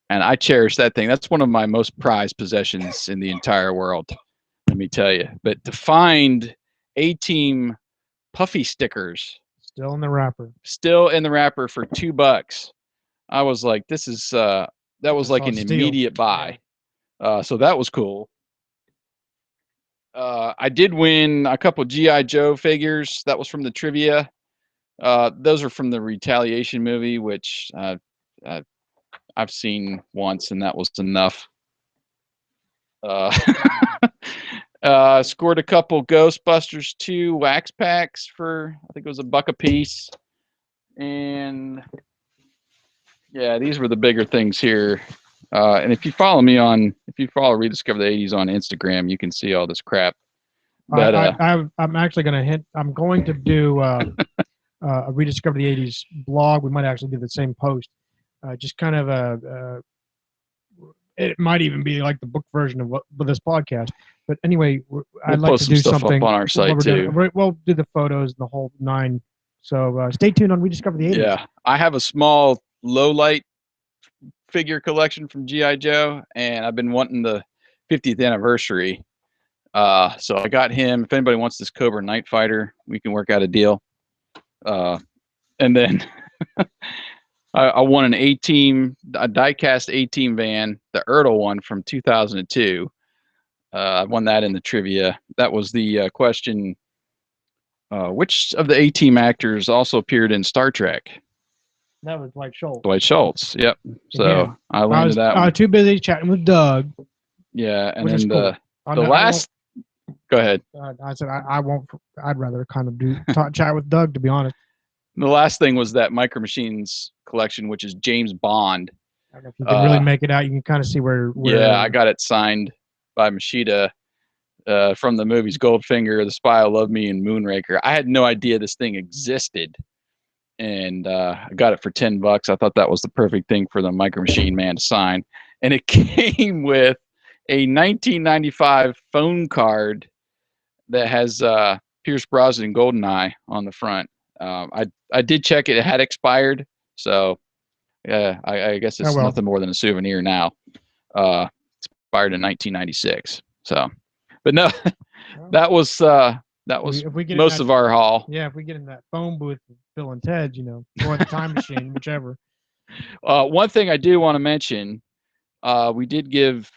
and I cherish that thing. That's one of my most prized possessions in the entire world, let me tell you. But to find A-Team Puffy stickers still in the wrapper for $2, I was like, this is that was like an immediate buy. So that was cool. I did win a couple GI Joe figures. That was from the trivia. Those are from the Retaliation movie, which I've seen once, and that was enough. Scored a couple Ghostbusters 2 wax packs for, I think it was $1 a piece. And yeah, these were the bigger things here. And if you follow Rediscover the 80s on Instagram, you can see all this crap. But I'm actually going to hint. I'm going to do a Rediscover the 80s blog. We might actually do the same post. Just kind of it might even be like the book version of this podcast. But anyway, I'd We'll like post to some do stuff something up on our while site we're too. done. We'll do the photos and the whole nine. So stay tuned on We Discover the 80s. Yeah, I have a small low light figure collection from GI Joe, and I've been wanting the 50th anniversary. So I got him. If anybody wants this Cobra Night Fighter, we can work out a deal. And then I won an A-Team, a die-cast A-Team van, the Ertl one from 2002. I won that in the trivia. That was the question, which of the A-Team actors also appeared in Star Trek? That was Dwight Schultz. Dwight Schultz, yep. So Again, I landed that one. Too busy chatting with Doug. Yeah, and which is then cool. the last. Go ahead. I said I won't. I'd rather kind of chat with Doug, to be honest. The last thing was that Micro Machines collection, which is James Bond. I don't know if you can really make it out. You can kind of see where. Yeah, I got it signed by Machida from the movies Goldfinger, The Spy Who Loved Me, and Moonraker. I had no idea this thing existed, and I got it for $10. I thought that was the perfect thing for the Micro Machine Man to sign, and it came with a 1995 phone card that has Pierce Brosnan GoldenEye on the front. I did check it; it had expired, so I guess it's nothing more than a souvenir now. Expired in 1996. So, but no, that was most of our haul. Yeah, if we get in that phone booth with Bill and Ted, or the time machine, whichever. One thing I do want to mention, we did give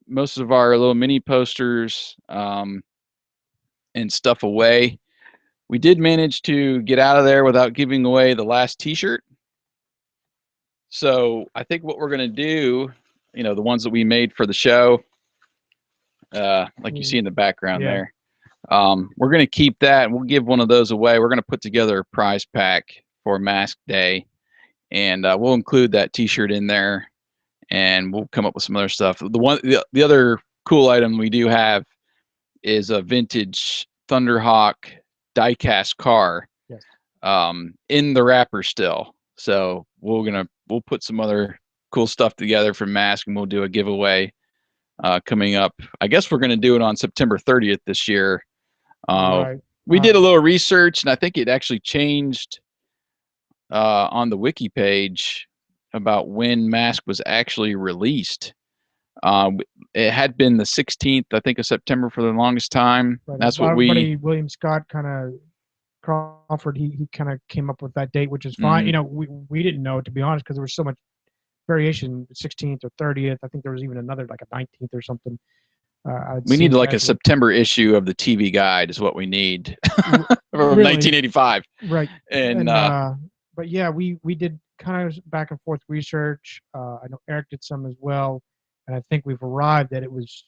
most of our little mini posters and stuff away. We did manage to get out of there without giving away the last T-shirt. So I think what we're going to do, the ones that we made for the show, like you see in the background there, we're going to keep that, and we'll give one of those away. We're going to put together a prize pack for Mask Day, and we'll include that T-shirt in there, and we'll come up with some other stuff. The other cool item we do have is a vintage Thunderhawk die-cast car, in the wrapper still. So we'll put some other cool stuff together from M.A.S.K, and we'll do a giveaway coming up. I guess we're going to do it on September 30th this year. We did a little research, and I think it actually changed on the wiki page about when M.A.S.K was actually released. It had been the 16th, I think, of September for the longest time. That's what William Scott kind of Crawford, he kind of came up with that date, which is fine. We didn't know, to be honest, because there was so much variation, 16th or 30th. I think there was even another like a 19th or something. We need like a September issue of the TV Guide is what we need from 1985. Right. And but yeah, we did kind of back and forth research. I know Eric did some as well, and I think we've arrived that it was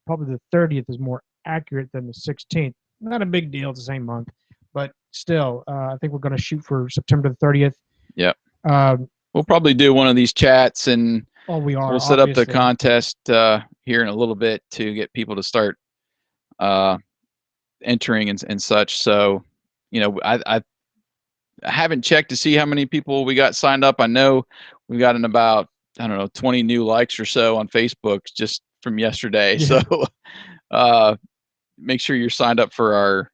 probably the 30th is more accurate than the 16th. Not a big deal, it's the same month, but still, I think we're going to shoot for September the 30th. Yep. We'll probably do one of these chats, and we'll set up the contest here in a little bit to get people to start entering and such. So, I haven't checked to see how many people we got signed up. I know we got in about, 20 new likes or so on Facebook just from yesterday. Yeah. So make sure you're signed up for our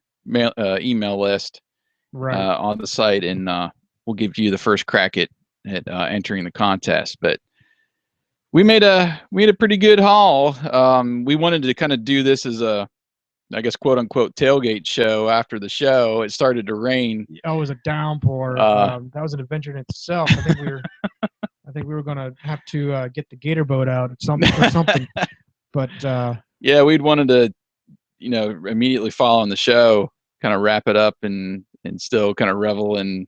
email list on the site, and we'll give you the first crack at entering the contest. But we made a pretty good haul. We wanted to kind of do this as a, I guess, quote unquote tailgate show after the show. It started to rain. Oh, it was a downpour. That was an adventure in itself. I think we were going to have to get the gator boat out or something. But yeah, we'd wanted to, immediately following the show, kind of wrap it up and still kind of revel in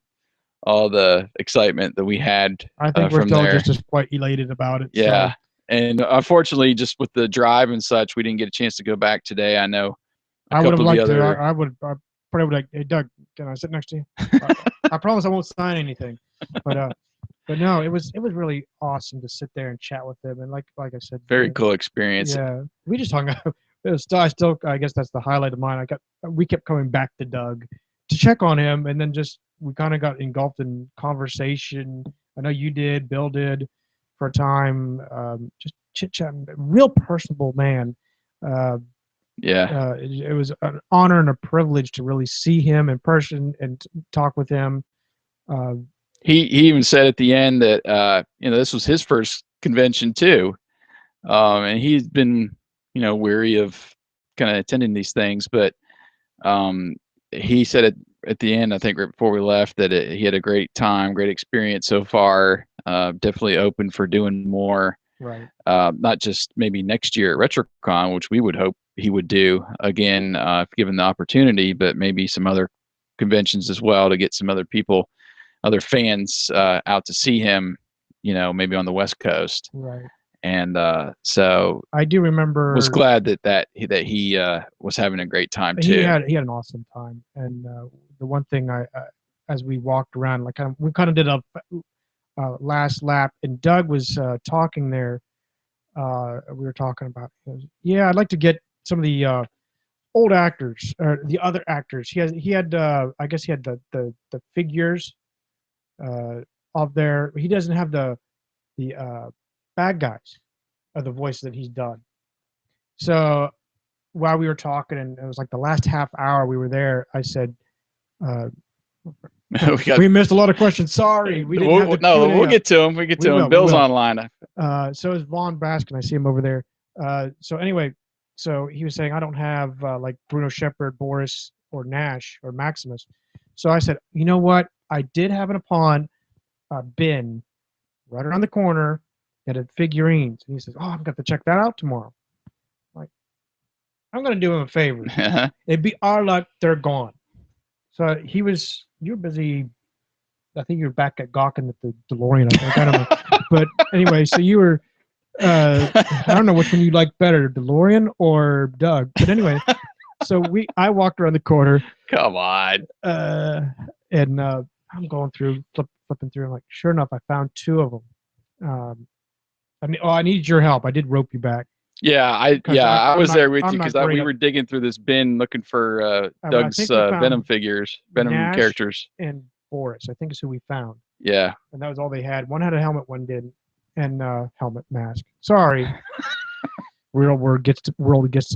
all the excitement that we had. I think we're still just as quite elated about it. Yeah. So. And unfortunately, just with the drive and such, we didn't get a chance to go back today. I know I would have liked to. I probably would like, hey, Doug, can I sit next to you? I promise I won't sign anything. But no, it was really awesome to sit there and chat with them. And like I said, very cool experience. Yeah. We just hung out. I guess that's the highlight of mine. We kept coming back to Doug to check on him, and then we kind of got engulfed in conversation. I know you did, Bill did, for a time, just chit chatting. Real personable man. Yeah. It was an honor and a privilege to really see him in person and talk with him. Uh, He even said at the end that this was his first convention too, and he's been weary of kind of attending these things, but um, he said at the end, I think right before we left, that he had a great time, great experience so far. Definitely open for doing more. right. Not just maybe next year at RetroCon, which we would hope he would do again if given the opportunity, but maybe some other conventions as well to get some other people, other fans out to see him, maybe on the West Coast. Right. And so I do remember. Was glad that he was having a great time too. He had an awesome time, and the one thing as we walked around, like we kind of did a last lap, and Doug was talking there. We were talking about, yeah, I'd like to get some of the old actors or the other actors. He had I guess he had the figures of there. He doesn't have the bad guys of the voice that he's done. So while we were talking, and it was like the last half hour we were there, I said, we missed a lot of questions. Sorry, we didn't have the we'll get to him. We get to him. Bill's online. So is Vaughn Baskin. I see him over there. So anyway, so he was saying I don't have like Bruno Shepard, Boris, or Nash or Maximus. So I said, you know what? I did have a bin right around the corner that had figurines, and he says, "Oh, I've got to check that out tomorrow." Like, I'm going to do him a favor. It'd be our luck they're gone. So you were busy. I think you were back at Gawking at the DeLorean. I don't know. But anyway, so you were. I don't know which one you like better, DeLorean or Doug. But anyway, so I walked around the corner. Come on. And I'm going through, flipping through. I'm like, sure enough, I found two of them. I needed your help. I did rope you back. Yeah, I was there with you because we were digging through this bin looking for Doug's Venom figures, Venom characters. And Boris, I think is who we found. Yeah. And that was all they had. One had a helmet, one didn't. And helmet, mask. Sorry. Real world gets to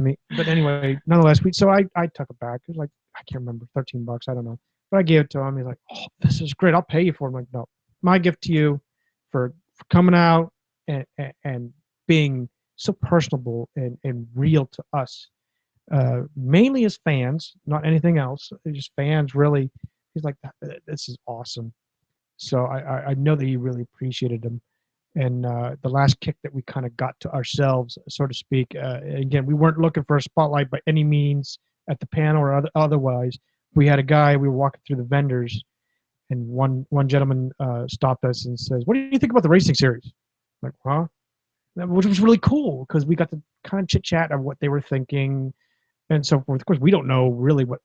me. But anyway, nonetheless, I took it back. It was like, I can't remember, $13. I don't know. But I gave it to him. He's like, "Oh, this is great. I'll pay you for it." I'm like, "No, my gift to you for coming out and being so personable and real to us, mainly as fans, not anything else. Just fans, really." He's like, "This is awesome." So I know that he really appreciated him. And the last kick that we kind of got to ourselves, so to speak. Again, we weren't looking for a spotlight by any means at the panel or otherwise. We had a guy. We were walking through the vendors, and one gentleman stopped us and says, "What do you think about the racing series?" I'm like, huh? Which was really cool because we got to kind of chit chat of what they were thinking and so forth. Of course, we don't know really what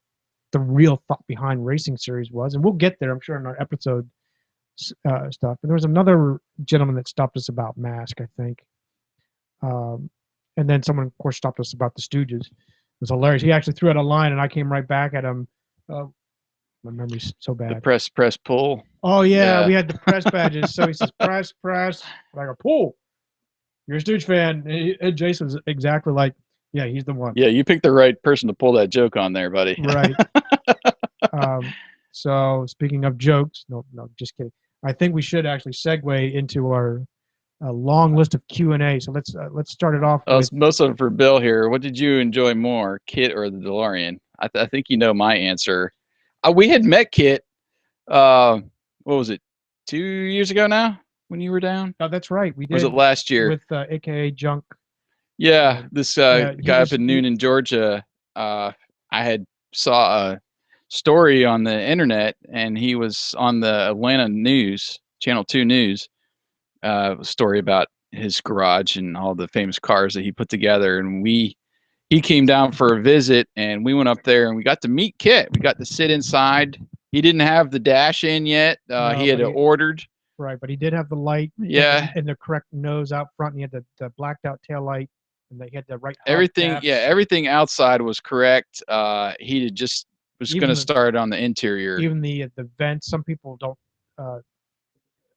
the real thought behind racing series was, and we'll get there, I'm sure, in our episode stuff. And there was another gentleman that stopped us about M.A.S.K, I think. And then someone, of course, stopped us about the Stooges. It was hilarious. He actually threw out a line, and I came right back at him. My memory's so bad. The press pull. Oh yeah, we had the press badges. So he says press, and I go pull. You're a Stooge fan. And Jason's exactly like, yeah, he's the one. Yeah, you picked the right person to pull that joke on there, buddy. Right. So speaking of jokes, no, just kidding. I think we should actually segue into our long list of Q&A. So let's start it off. With, most of them for Bill here. What did you enjoy more, Kit or the DeLorean? I think you know my answer. We had met Kit. What was it? 2 years ago now when you were down? Oh, that's right. We did. Was it last year with AKA Junk? Yeah, this guy up in Noonan, Georgia. I had saw a story on the internet, and he was on the Atlanta News, Channel 2 News. A story about his garage and all the famous cars that he put together, and he came down for a visit, and we went up there and we got to meet Kit. We got to sit inside. He didn't have the dash in yet. No, he had ordered. Right, but he did have the light. Yeah, and the correct nose out front. And he had the blacked out tail light, and he had the right. Everything, everything outside was correct. He just was going to start on the interior. Even the vents. Some people don't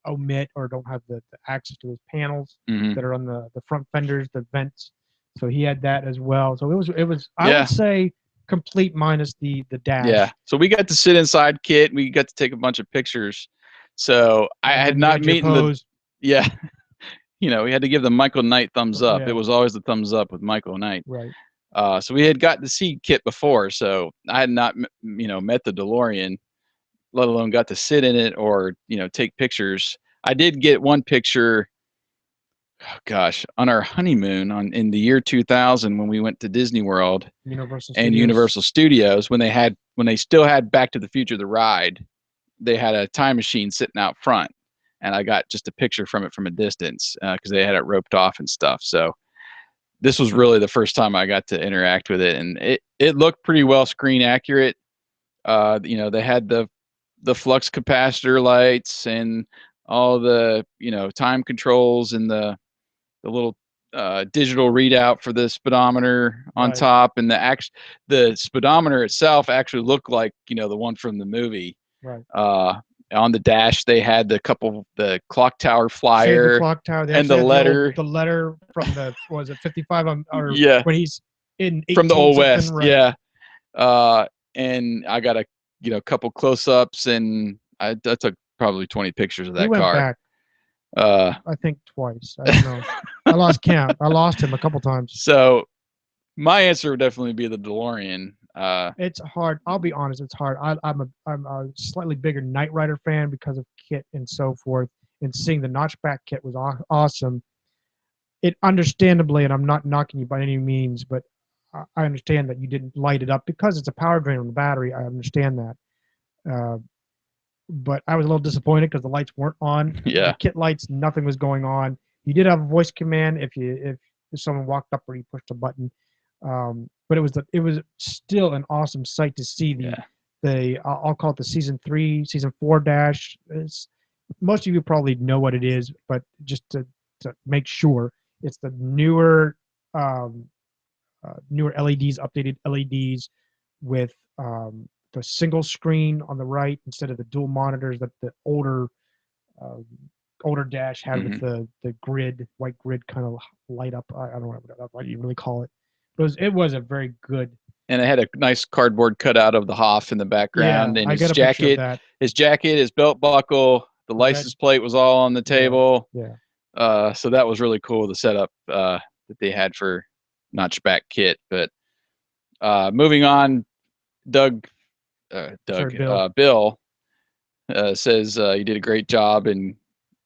omit or don't have the access to his panels Mhm. that are on the front fenders, the vents. So he had that as well. So it was I Yeah. would say complete minus the dash. Yeah. So we got to sit inside Kit. We got to take a bunch of pictures. So I And had then you not had your meeting the pose. yeah. You know, we had to give the Michael Knight thumbs up. Yeah. It was always the thumbs up with Michael Knight. Right. So we had gotten to see Kit before, so I had not, you know, met the DeLorean, let alone got to sit in it or, you know, take pictures. I did get one picture, oh gosh, on our honeymoon in the year 2000 when we went to Disney World Universal and Studios. Universal Studios when they still had Back to the Future the ride. They had a time machine sitting out front, and I got just a picture from it from a distance because they had it roped off and stuff. So this was really the first time I got to interact with it, and it looked pretty well screen accurate. You know, they had the flux capacitor lights and all the, you know, time controls and the little digital readout for the speedometer on Right. top, and the speedometer itself actually looked like, you know, the one from the movie. Right. On the dash they had the clock tower Save the flyer clock tower. They and actually the had letter. the letter from the was it 55 or Yeah, when he's in 18 from the Old something, West. right. Yeah. And I got a, you know, couple close-ups, and I took probably 20 pictures of He that went car. back, I think twice. I don't know. I lost count. I lost him a couple times. So my answer would definitely be the DeLorean. It's hard. I'll be honest. It's hard. I'm a slightly bigger Knight Rider fan because of Kit and so forth. And seeing the notchback Kit was awesome. It understandably, and I'm not knocking you by any means, but I understand that you didn't light it up because it's a power drain on the battery. I understand that. Uh, but I was a little disappointed because the lights weren't on. Yeah. The Kit lights, nothing was going on. You did have a voice command if someone walked up or you pushed a button. But it was still an awesome sight to see I'll call it the season 4 dash. Most of you probably know what it is, but just to make sure, it's the newer LEDs, updated LEDs with the single screen on the right instead of the dual monitors that the uh, older dash had with the white grid kind of light up. I don't know what you really call it. It was a very good. And it had a nice cardboard cutout of the Hoff in the background, Yeah, and I got a picture of that. his jacket, his belt buckle, the license plate was all on the table. Yeah. So that was really cool, the setup that they had for Notchback Kit. But moving on, Bill says you did a great job and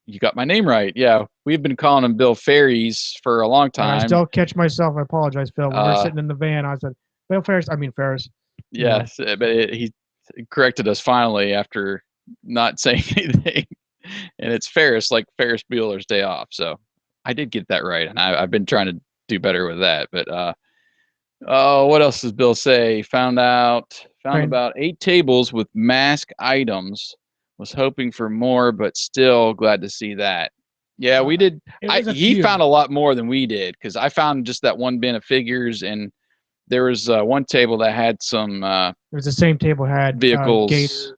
you got my name right. Yeah, we've been calling him Bill Ferries for a long time. I still catch myself. I apologize, Phil. When we were sitting in the van, I said, Bill Ferris. I mean, Ferris. Yes, but he corrected us finally after not saying anything. And it's Ferris, like Ferris Bueller's Day Off. So I did get that right. And I've been trying to do better with that. But oh, what else does Bill say? Found about 8 tables with M.A.S.K items. Was hoping for more, but still glad to see that. Yeah, we did. He found a lot more than we did because I found just that one bin of figures, and there was one table that had some. It was the same table had vehicles. Gator.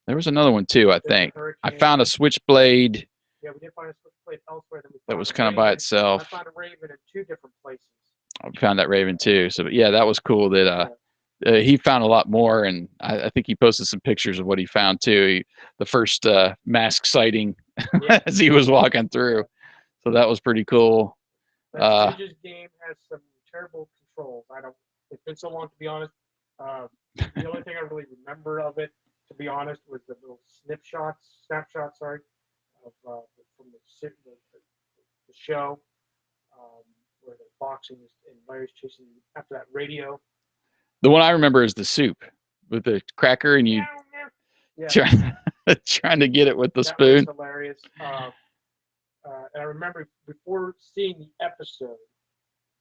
There was another one too, I think. I found a Switchblade. Yeah, we did find a Switchblade elsewhere. That was kind of by itself. I found a Raven in 2 different places. I found that Raven too. So yeah, that was cool that he found a lot more, and I think he posted some pictures of what he found too. The first M.A.S.K sighting as he was walking through. So that was pretty cool. Ninja's game has some terrible controls. It's been so long, to be honest. The only thing I really remember of it, to be honest, was the little snapshots, of from the show, where the boxing and Larry's chasing after that radio. The one I remember is the soup with the cracker, and you trying to get it with the spoon. That was hilarious. And I remember before seeing the episode,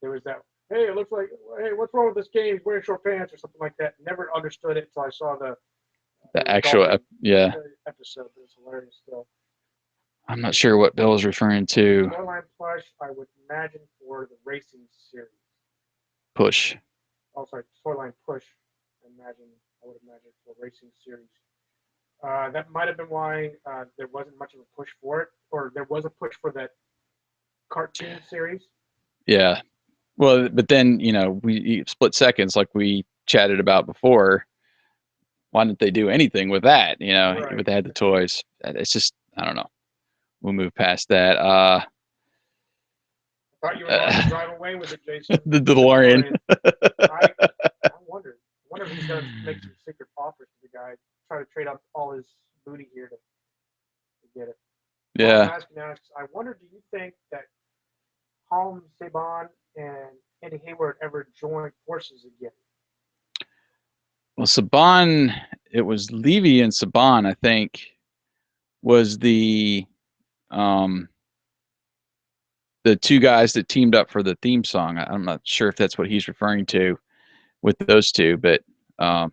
there was that, hey, it looks like, hey, what's wrong with this game? He's wearing short pants or something like that. Never understood it until I saw the actual episode. But it's hilarious still. I'm not sure what Bill is referring to. Toyline plush, I would imagine for the racing series. Push. Oh, sorry, Toyline push. I would imagine for racing series. That might have been why there wasn't much of a push for it, or there was a push for that cartoon series. Yeah. Well, but then, we split seconds like we chatted about before. Why didn't they do anything with that? Right. But they had the toys. It's just, I don't know. We'll move past that. I thought you were going to drive away with it, Jason. The DeLorean. I wonder. I wonder if he's going to make some secret offers to the guy, try to trade up all his booty here to get it. Yeah. Asks, I wonder, do you think that Holmes, Saban, and Andy Hayward ever joined forces again? Well, Saban, it was Levy and Saban, I think, was the two guys that teamed up for the theme song. I'm not sure if that's what he's referring to with those two, but it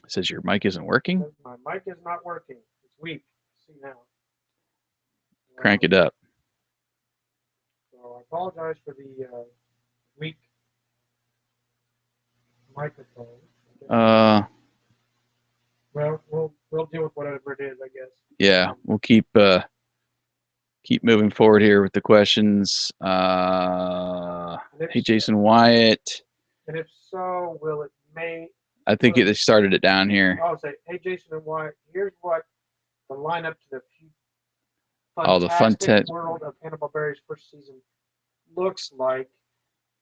says your mic isn't working. My mic is not working. It's weak. See now. Crank it up. So I apologize for the weak microphone. Well, we'll deal with whatever it is, I guess. Yeah, we'll keep moving forward here with the questions. Hey, Jason Wyatt. And if so, will it may? I think they started it down here. I'll say, hey, Jason and Wyatt, here's what the lineup to the Fantastic World of Hanna-Barbera's first season looks like.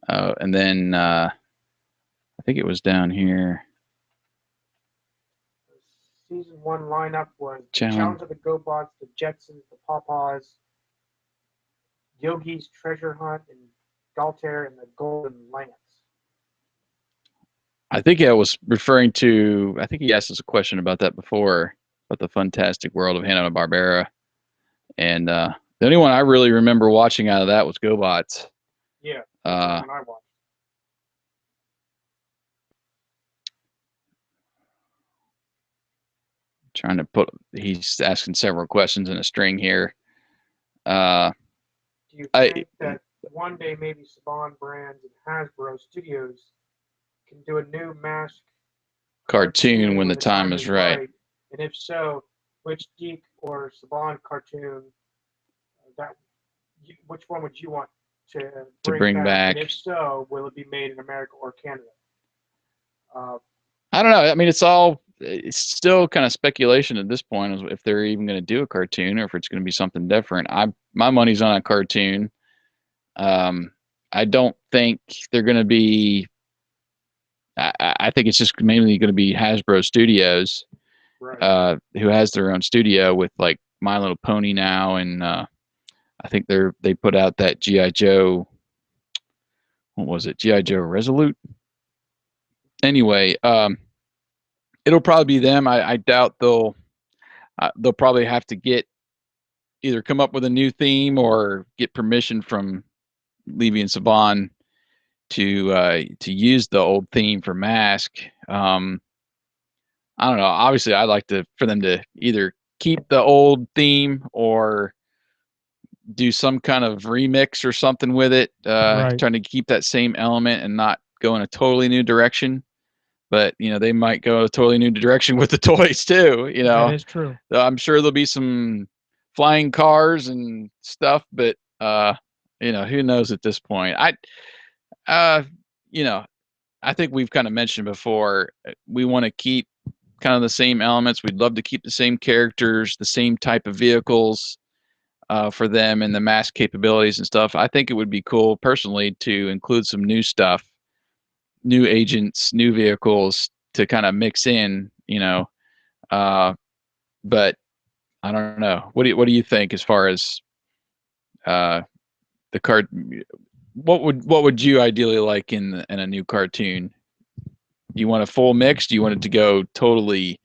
Oh, and then I think it was down here. Season 1 lineup was Challenge of the GoBots, the Jetsons, the Pawpaws, Yogi's Treasure Hunt, and Galtair and the Golden Lance. I think I was referring to, I think he asked us a question about that before, about the Fantastic World of Hanna-Barbera. And the only one I really remember watching out of that was GoBots. Yeah, that's the one I watched. Trying to he's asking several questions in a string here. Do you think that one day maybe Saban Brands and Hasbro Studios can do a new M.A.S.K cartoon when the time is right? And if so, which Geek or Saban cartoon which one would you want to bring back? And if so, will it be made in America or Canada? I don't know. I mean, it's still kind of speculation at this point if they're even going to do a cartoon or if it's going to be something different. My money's on a cartoon. I don't think they're going to be. I think it's just mainly going to be Hasbro Studios, right. Who has their own studio with like My Little Pony now, and I think they put out that G.I. Joe. What was it? G.I. Joe Resolute. Anyway, it'll probably be them. I doubt they'll probably have to either come up with a new theme or get permission from Levy and Saban to use the old theme for M.A.S.K. I don't know. Obviously, I'd like for them to either keep the old theme or do some kind of remix or something with it, right. Trying to keep that same element and not go in a totally new direction. But they might go a totally new direction with the toys too. That is true. I'm sure there'll be some flying cars and stuff, but who knows at this point. I think we've kind of mentioned before, we want to keep kind of the same elements. We'd love to keep the same characters, the same type of vehicles for them and the M.A.S.K capabilities and stuff. I think it would be cool personally to include some new stuff, new agents, new vehicles to kind of mix in, but I don't know. What do you think as far as the card? What would you ideally like in a new cartoon? Do you want a full mix? Do you want it to go totally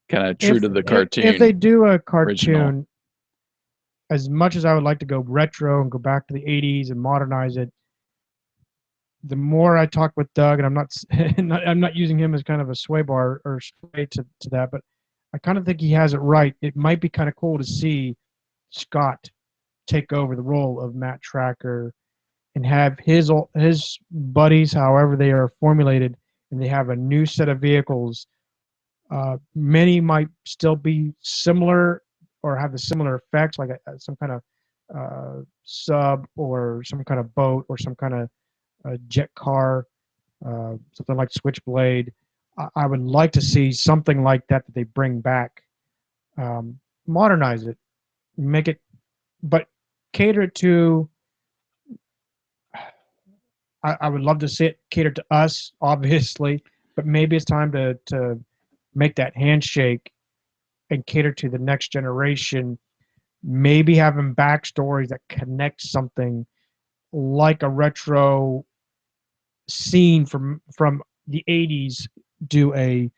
kind of true to the cartoon? If they do a cartoon, original, as much as I would like to go retro and go back to the 80s and modernize it, the more I talk with Doug, and I'm not using him as kind of a sway bar or sway to that, but I kind of think he has it right. It might be kind of cool to see Scott take over the role of Matt Tracker and have his buddies, however they are formulated, and they have a new set of vehicles Many might still be similar or have the similar effects, like some kind of sub or some kind of boat or some kind of jet car, something like Switchblade. I would like to see something like that they bring back, modernize it, make it, but cater it to. I would love to see it cater to us, obviously, but maybe it's time to make that handshake and cater to the next generation. Maybe having backstories that connect something like a retro scene from the 80s. Do a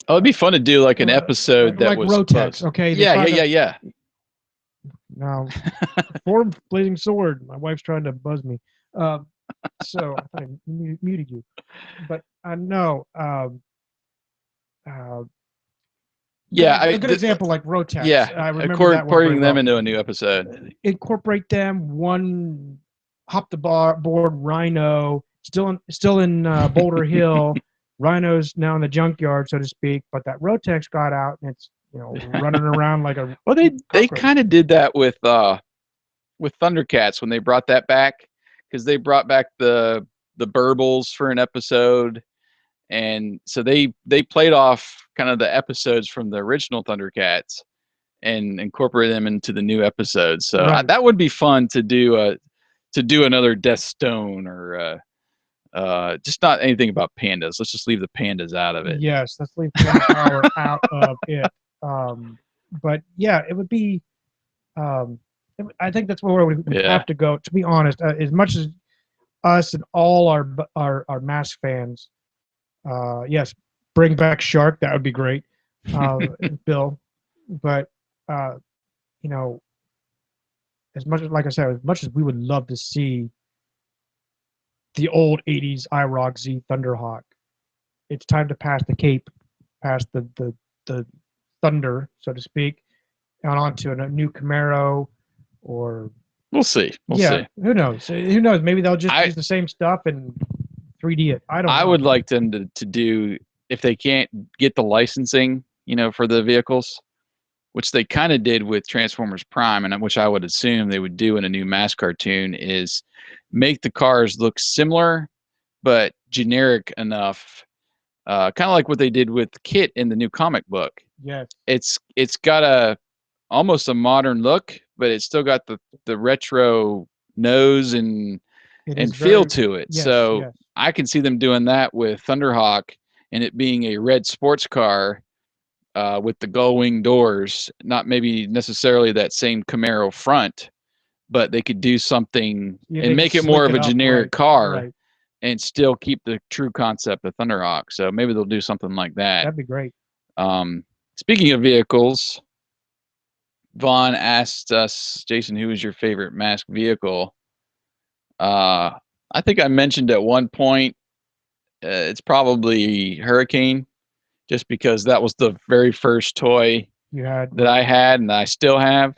Oh, it'd be fun to do like an episode that like was Rotex. supposed. Okay, Yeah, yeah, yeah, yeah. Now, form blazing sword. My wife's trying to buzz me, so I thought I muted you. But I know. Yeah, a good example like Rotex. yeah, I remember that one very incorporating them well. into a new episode. Incorporate them. One hop the board Rhino still in Boulder Hill. Rhino's now in the junkyard, so to speak. But that Rotex got out and it's running around like a Well, they cockroach. kind of did that with Thundercats when they brought that back, because they brought back the Burbles for an episode, and so they played off kind of the episodes from the original Thundercats and incorporate them into the new episodes. So Right. that would be fun to do another Death Stone or just not anything about pandas. Let's just leave the pandas out of it. Yes, let's leave Panda Power out of it. But yeah, it would be. I think that's where we have to go. To be honest, as much as us and all our M.A.S.K fans, yes, bring back Shark. That would be great, Bill. But you know, as much as like I said, as much as we would love to see the old '80s IROC Z Thunderhawk, it's time to pass the cape, past the thunder, so to speak, and onto a new Camaro, or we'll see. We'll see. Who knows? Who knows? Maybe they'll just use the same stuff and 3D it. I don't know. I would like them to do, if they can't get the licensing, for the vehicles, which they kind of did with Transformers Prime, and which I would assume they would do in a new M.A.S.K cartoon, is make the cars look similar but generic enough, kind of like what they did with Kit in the new comic book. Yes, it's got almost a modern look, but it's still got the retro nose and feel to it. Yes, so yes. I can see them doing that with Thunderhawk, and it being a red sports car with the gull wing doors, not maybe necessarily that same Camaro front, but they could do something and make it more of a generic car and still keep the true concept of Thunderhawk. So maybe they'll do something like that. That'd be great. Speaking of vehicles, Vaughn asked us, Jason, who is your favorite M.A.S.K vehicle? I think I mentioned at one point it's probably Hurricane, just because that was the very first toy that I had and I still have.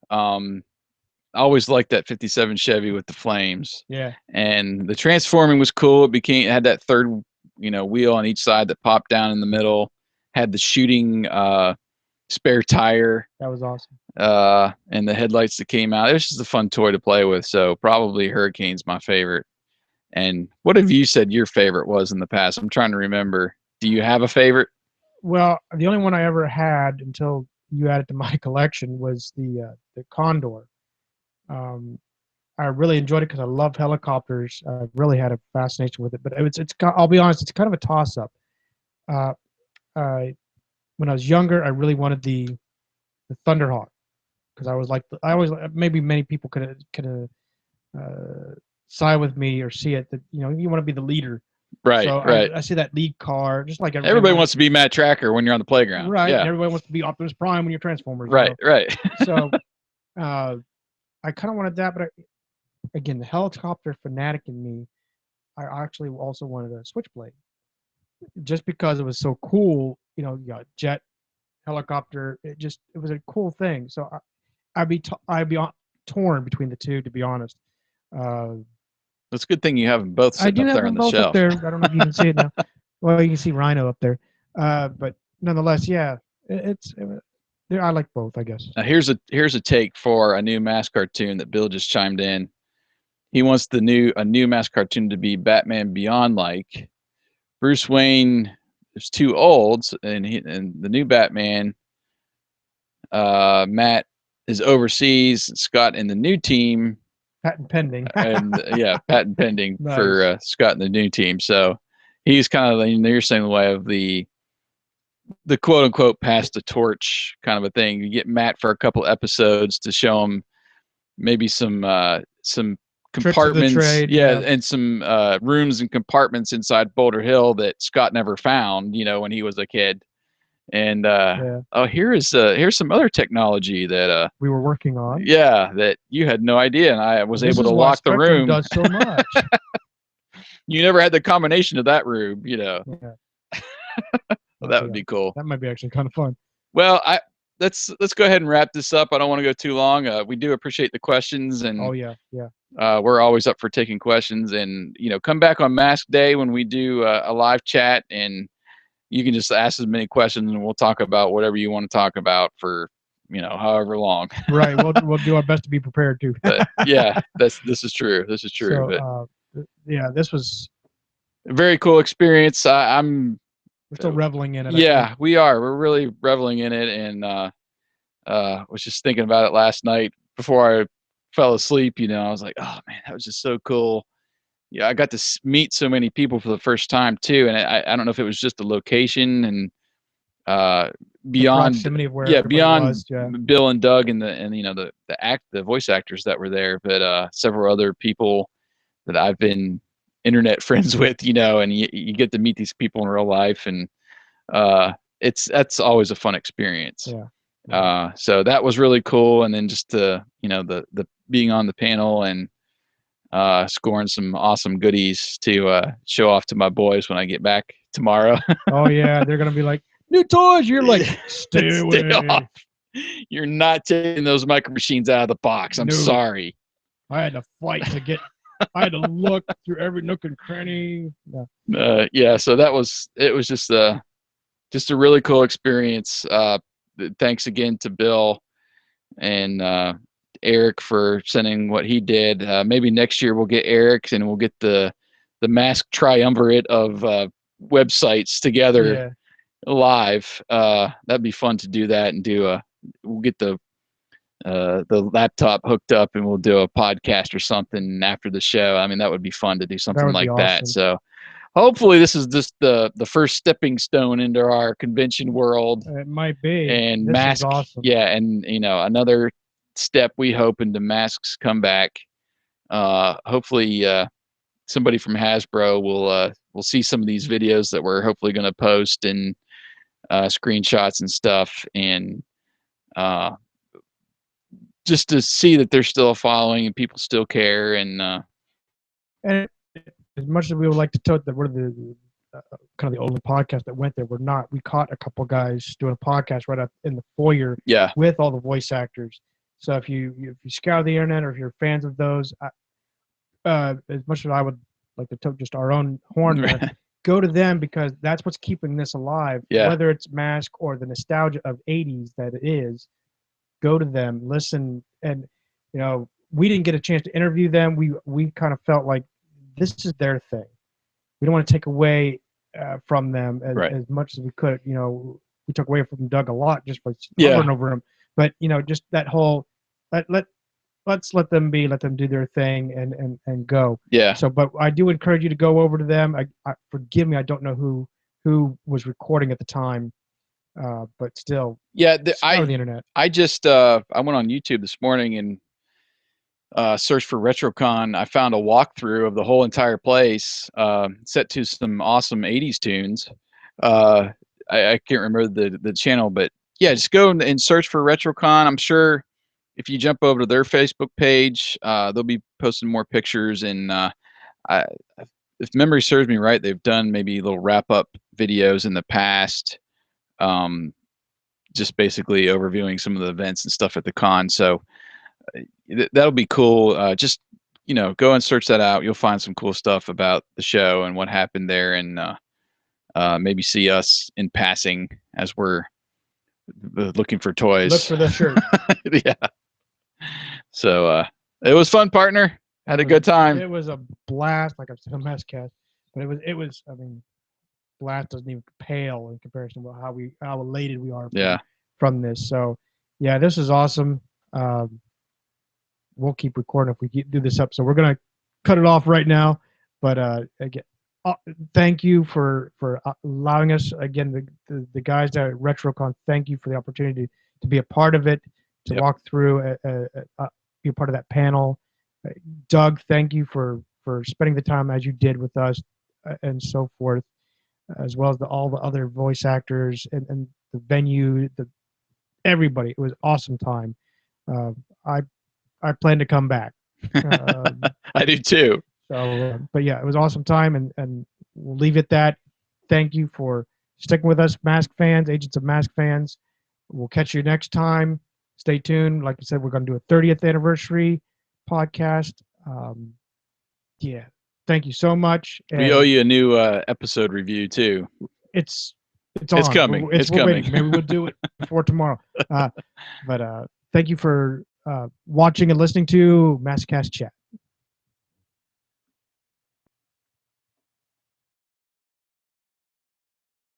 I always liked that 57 Chevy with the flames. Yeah. And the transforming was cool. It had that third, wheel on each side that popped down in the middle, had the shooting spare tire. That was awesome. And the headlights that came out. It was just a fun toy to play with. So probably Hurricane's my favorite. And what have you said your favorite was in the past? I'm trying to remember. Do you have a favorite? Well, the only one I ever had until you added to my collection was the Condor. I really enjoyed it because I love helicopters. I really had a fascination with it. But I'll be honest, it's kind of a toss-up. When I was younger, I really wanted the Thunderhawk, because I was like, maybe many people could side with me or see it, that you want to be the leader. Right, so right. I see that lead car, just like everybody wants to be Matt Tracker when you're on the playground. Right. Yeah. And everybody wants to be Optimus Prime when you're Transformers. Right, right. So I kind of wanted that, but again, the helicopter fanatic in me, I actually also wanted a Switchblade, just because it was so cool. You got jet, helicopter. It was a cool thing. So I'd be torn between the two, to be honest. It's a good thing you have them both sitting up there on the shelf. Up there. I don't know if you can see it now. Well, you can see Rhino up there. But nonetheless, yeah, I like both, I guess. Now here's a take for a new M.A.S.K cartoon that Bill just chimed in. He wants a new M.A.S.K cartoon to be Batman Beyond like. Bruce Wayne is too old, and the new Batman, Matt is overseas. Scott in the new team, Patent pending. and yeah, patent pending Nice. for Scott in the new team. So he's kind of, you're saying, the way of the quote unquote pass the torch kind of a thing. You get Matt for a couple episodes to show him maybe some compartments, trade, yeah, and some rooms and compartments inside Boulder Hill that Scott never found, when he was a kid. And oh, here's some other technology that we were working on. Yeah, that you had no idea, and I was able to lock the room. Does so much. You never had the combination of that room, Yeah. Well, that would be cool. That might be actually kind of fun. Well, let's go ahead and wrap this up. I don't want to go too long. We do appreciate the questions, and we're always up for taking questions. And come back on M.A.S.K Day when we do a live chat, and you can just ask as many questions, and we'll talk about whatever you want to talk about for however long. Right. We'll do our best to be prepared too. But yeah, this is true. This is true. So, yeah, this was a very cool experience. We're still reveling in it. Yeah, we are. We're really reveling in it, and was just thinking about it last night before I fell asleep. I was like, oh man, that was just so cool. Yeah, I got to meet so many people for the first time too, and I don't know if it was just the location and beyond the proximity of where beyond was, Bill and Doug and the voice actors that were there, but several other people that I've been internet friends with, and you get to meet these people in real life, and that's always a fun experience. Yeah. So that was really cool, and then just the being on the panel and scoring some awesome goodies to show off to my boys when I get back tomorrow. Oh yeah, they're gonna be like, new toys. You're like, stay away. Off. You're not taking those micro machines out of the box. I'm sorry. I had to fight to get. I had to look through every nook and cranny. Yeah. So it was just a really cool experience. Thanks again to Bill and Eric for sending what he did. Maybe next year we'll get Eric and we'll get the M.A.S.K triumvirate of websites together live. That'd be fun to do that, and we'll get the laptop hooked up and we'll do a podcast or something after the show. I mean, that would be fun to do something like that. So hopefully this is just the first stepping stone into our convention world. It might be. And M.A.S.K, awesome. yeah, and another step we hope into M.A.S.K's comeback. Hopefully somebody from Hasbro will see some of these videos that we're hopefully going to post, and screenshots and stuff, and just to see that there's still a following and people still care. And as much as we would like to tote that we're the kind of the only podcast that went there, we're not. We caught a couple guys doing a podcast right up in the foyer with all the voice actors. So if you scour the internet, or if you're fans of those, as much as I would like to tote just our own horn there, go to them, because that's what's keeping this alive. Whether it's M.A.S.K or the nostalgia of 80s that it is, go to them, listen. And we didn't get a chance to interview them. We kind of felt like this is their thing. We don't want to take away from them as much as we could. We took away from Doug a lot just by hovering over him. But just that whole let's let them do their thing and go. Yeah. So, but I do encourage you to go over to them. I forgive me, I don't know who was recording at the time, but still. Yeah, the internet. I just I went on YouTube this morning and searched for RetroCon. I found a walkthrough of the whole entire place, set to some awesome 80s tunes. I can't remember the channel, but yeah, just go and search for RetroCon. I'm sure if you jump over to their Facebook page, they'll be posting more pictures. And if memory serves me right, they've done maybe little wrap-up videos in the past, just basically overviewing some of the events and stuff at the con. So that'll be cool. Just go and search that out. You'll find some cool stuff about the show and what happened there. And maybe see us in passing as we're looking for toys. Look for the shirt. Yeah. So it was fun, partner. Had a good time. It was a blast, like I've said on MASKast, but it was. I mean, blast doesn't even pale in comparison to how elated we are from this. So, yeah, this is awesome. We'll keep recording if we do this up. So we're gonna cut it off right now. But again, thank you for allowing us. Again, the guys at RetroCon, thank you for the opportunity to be a part of it, to walk through, be a part of that panel. Doug, thank you for spending the time as you did with us, and so forth, as well as all the other voice actors and the venue, everybody. It was an awesome time. I plan to come back. I do too. So, but yeah, it was an awesome time, and we'll leave it at that. Thank you for sticking with us, M.A.S.K fans, Agents of M.A.S.K fans. We'll catch you next time. Stay tuned. Like I said, we're going to do a 30th anniversary podcast. Yeah, thank you so much. And we owe you a new episode review too. It's coming. It's coming. Waiting. Maybe we'll do it before tomorrow. But thank you for watching and listening to MASKast Chat.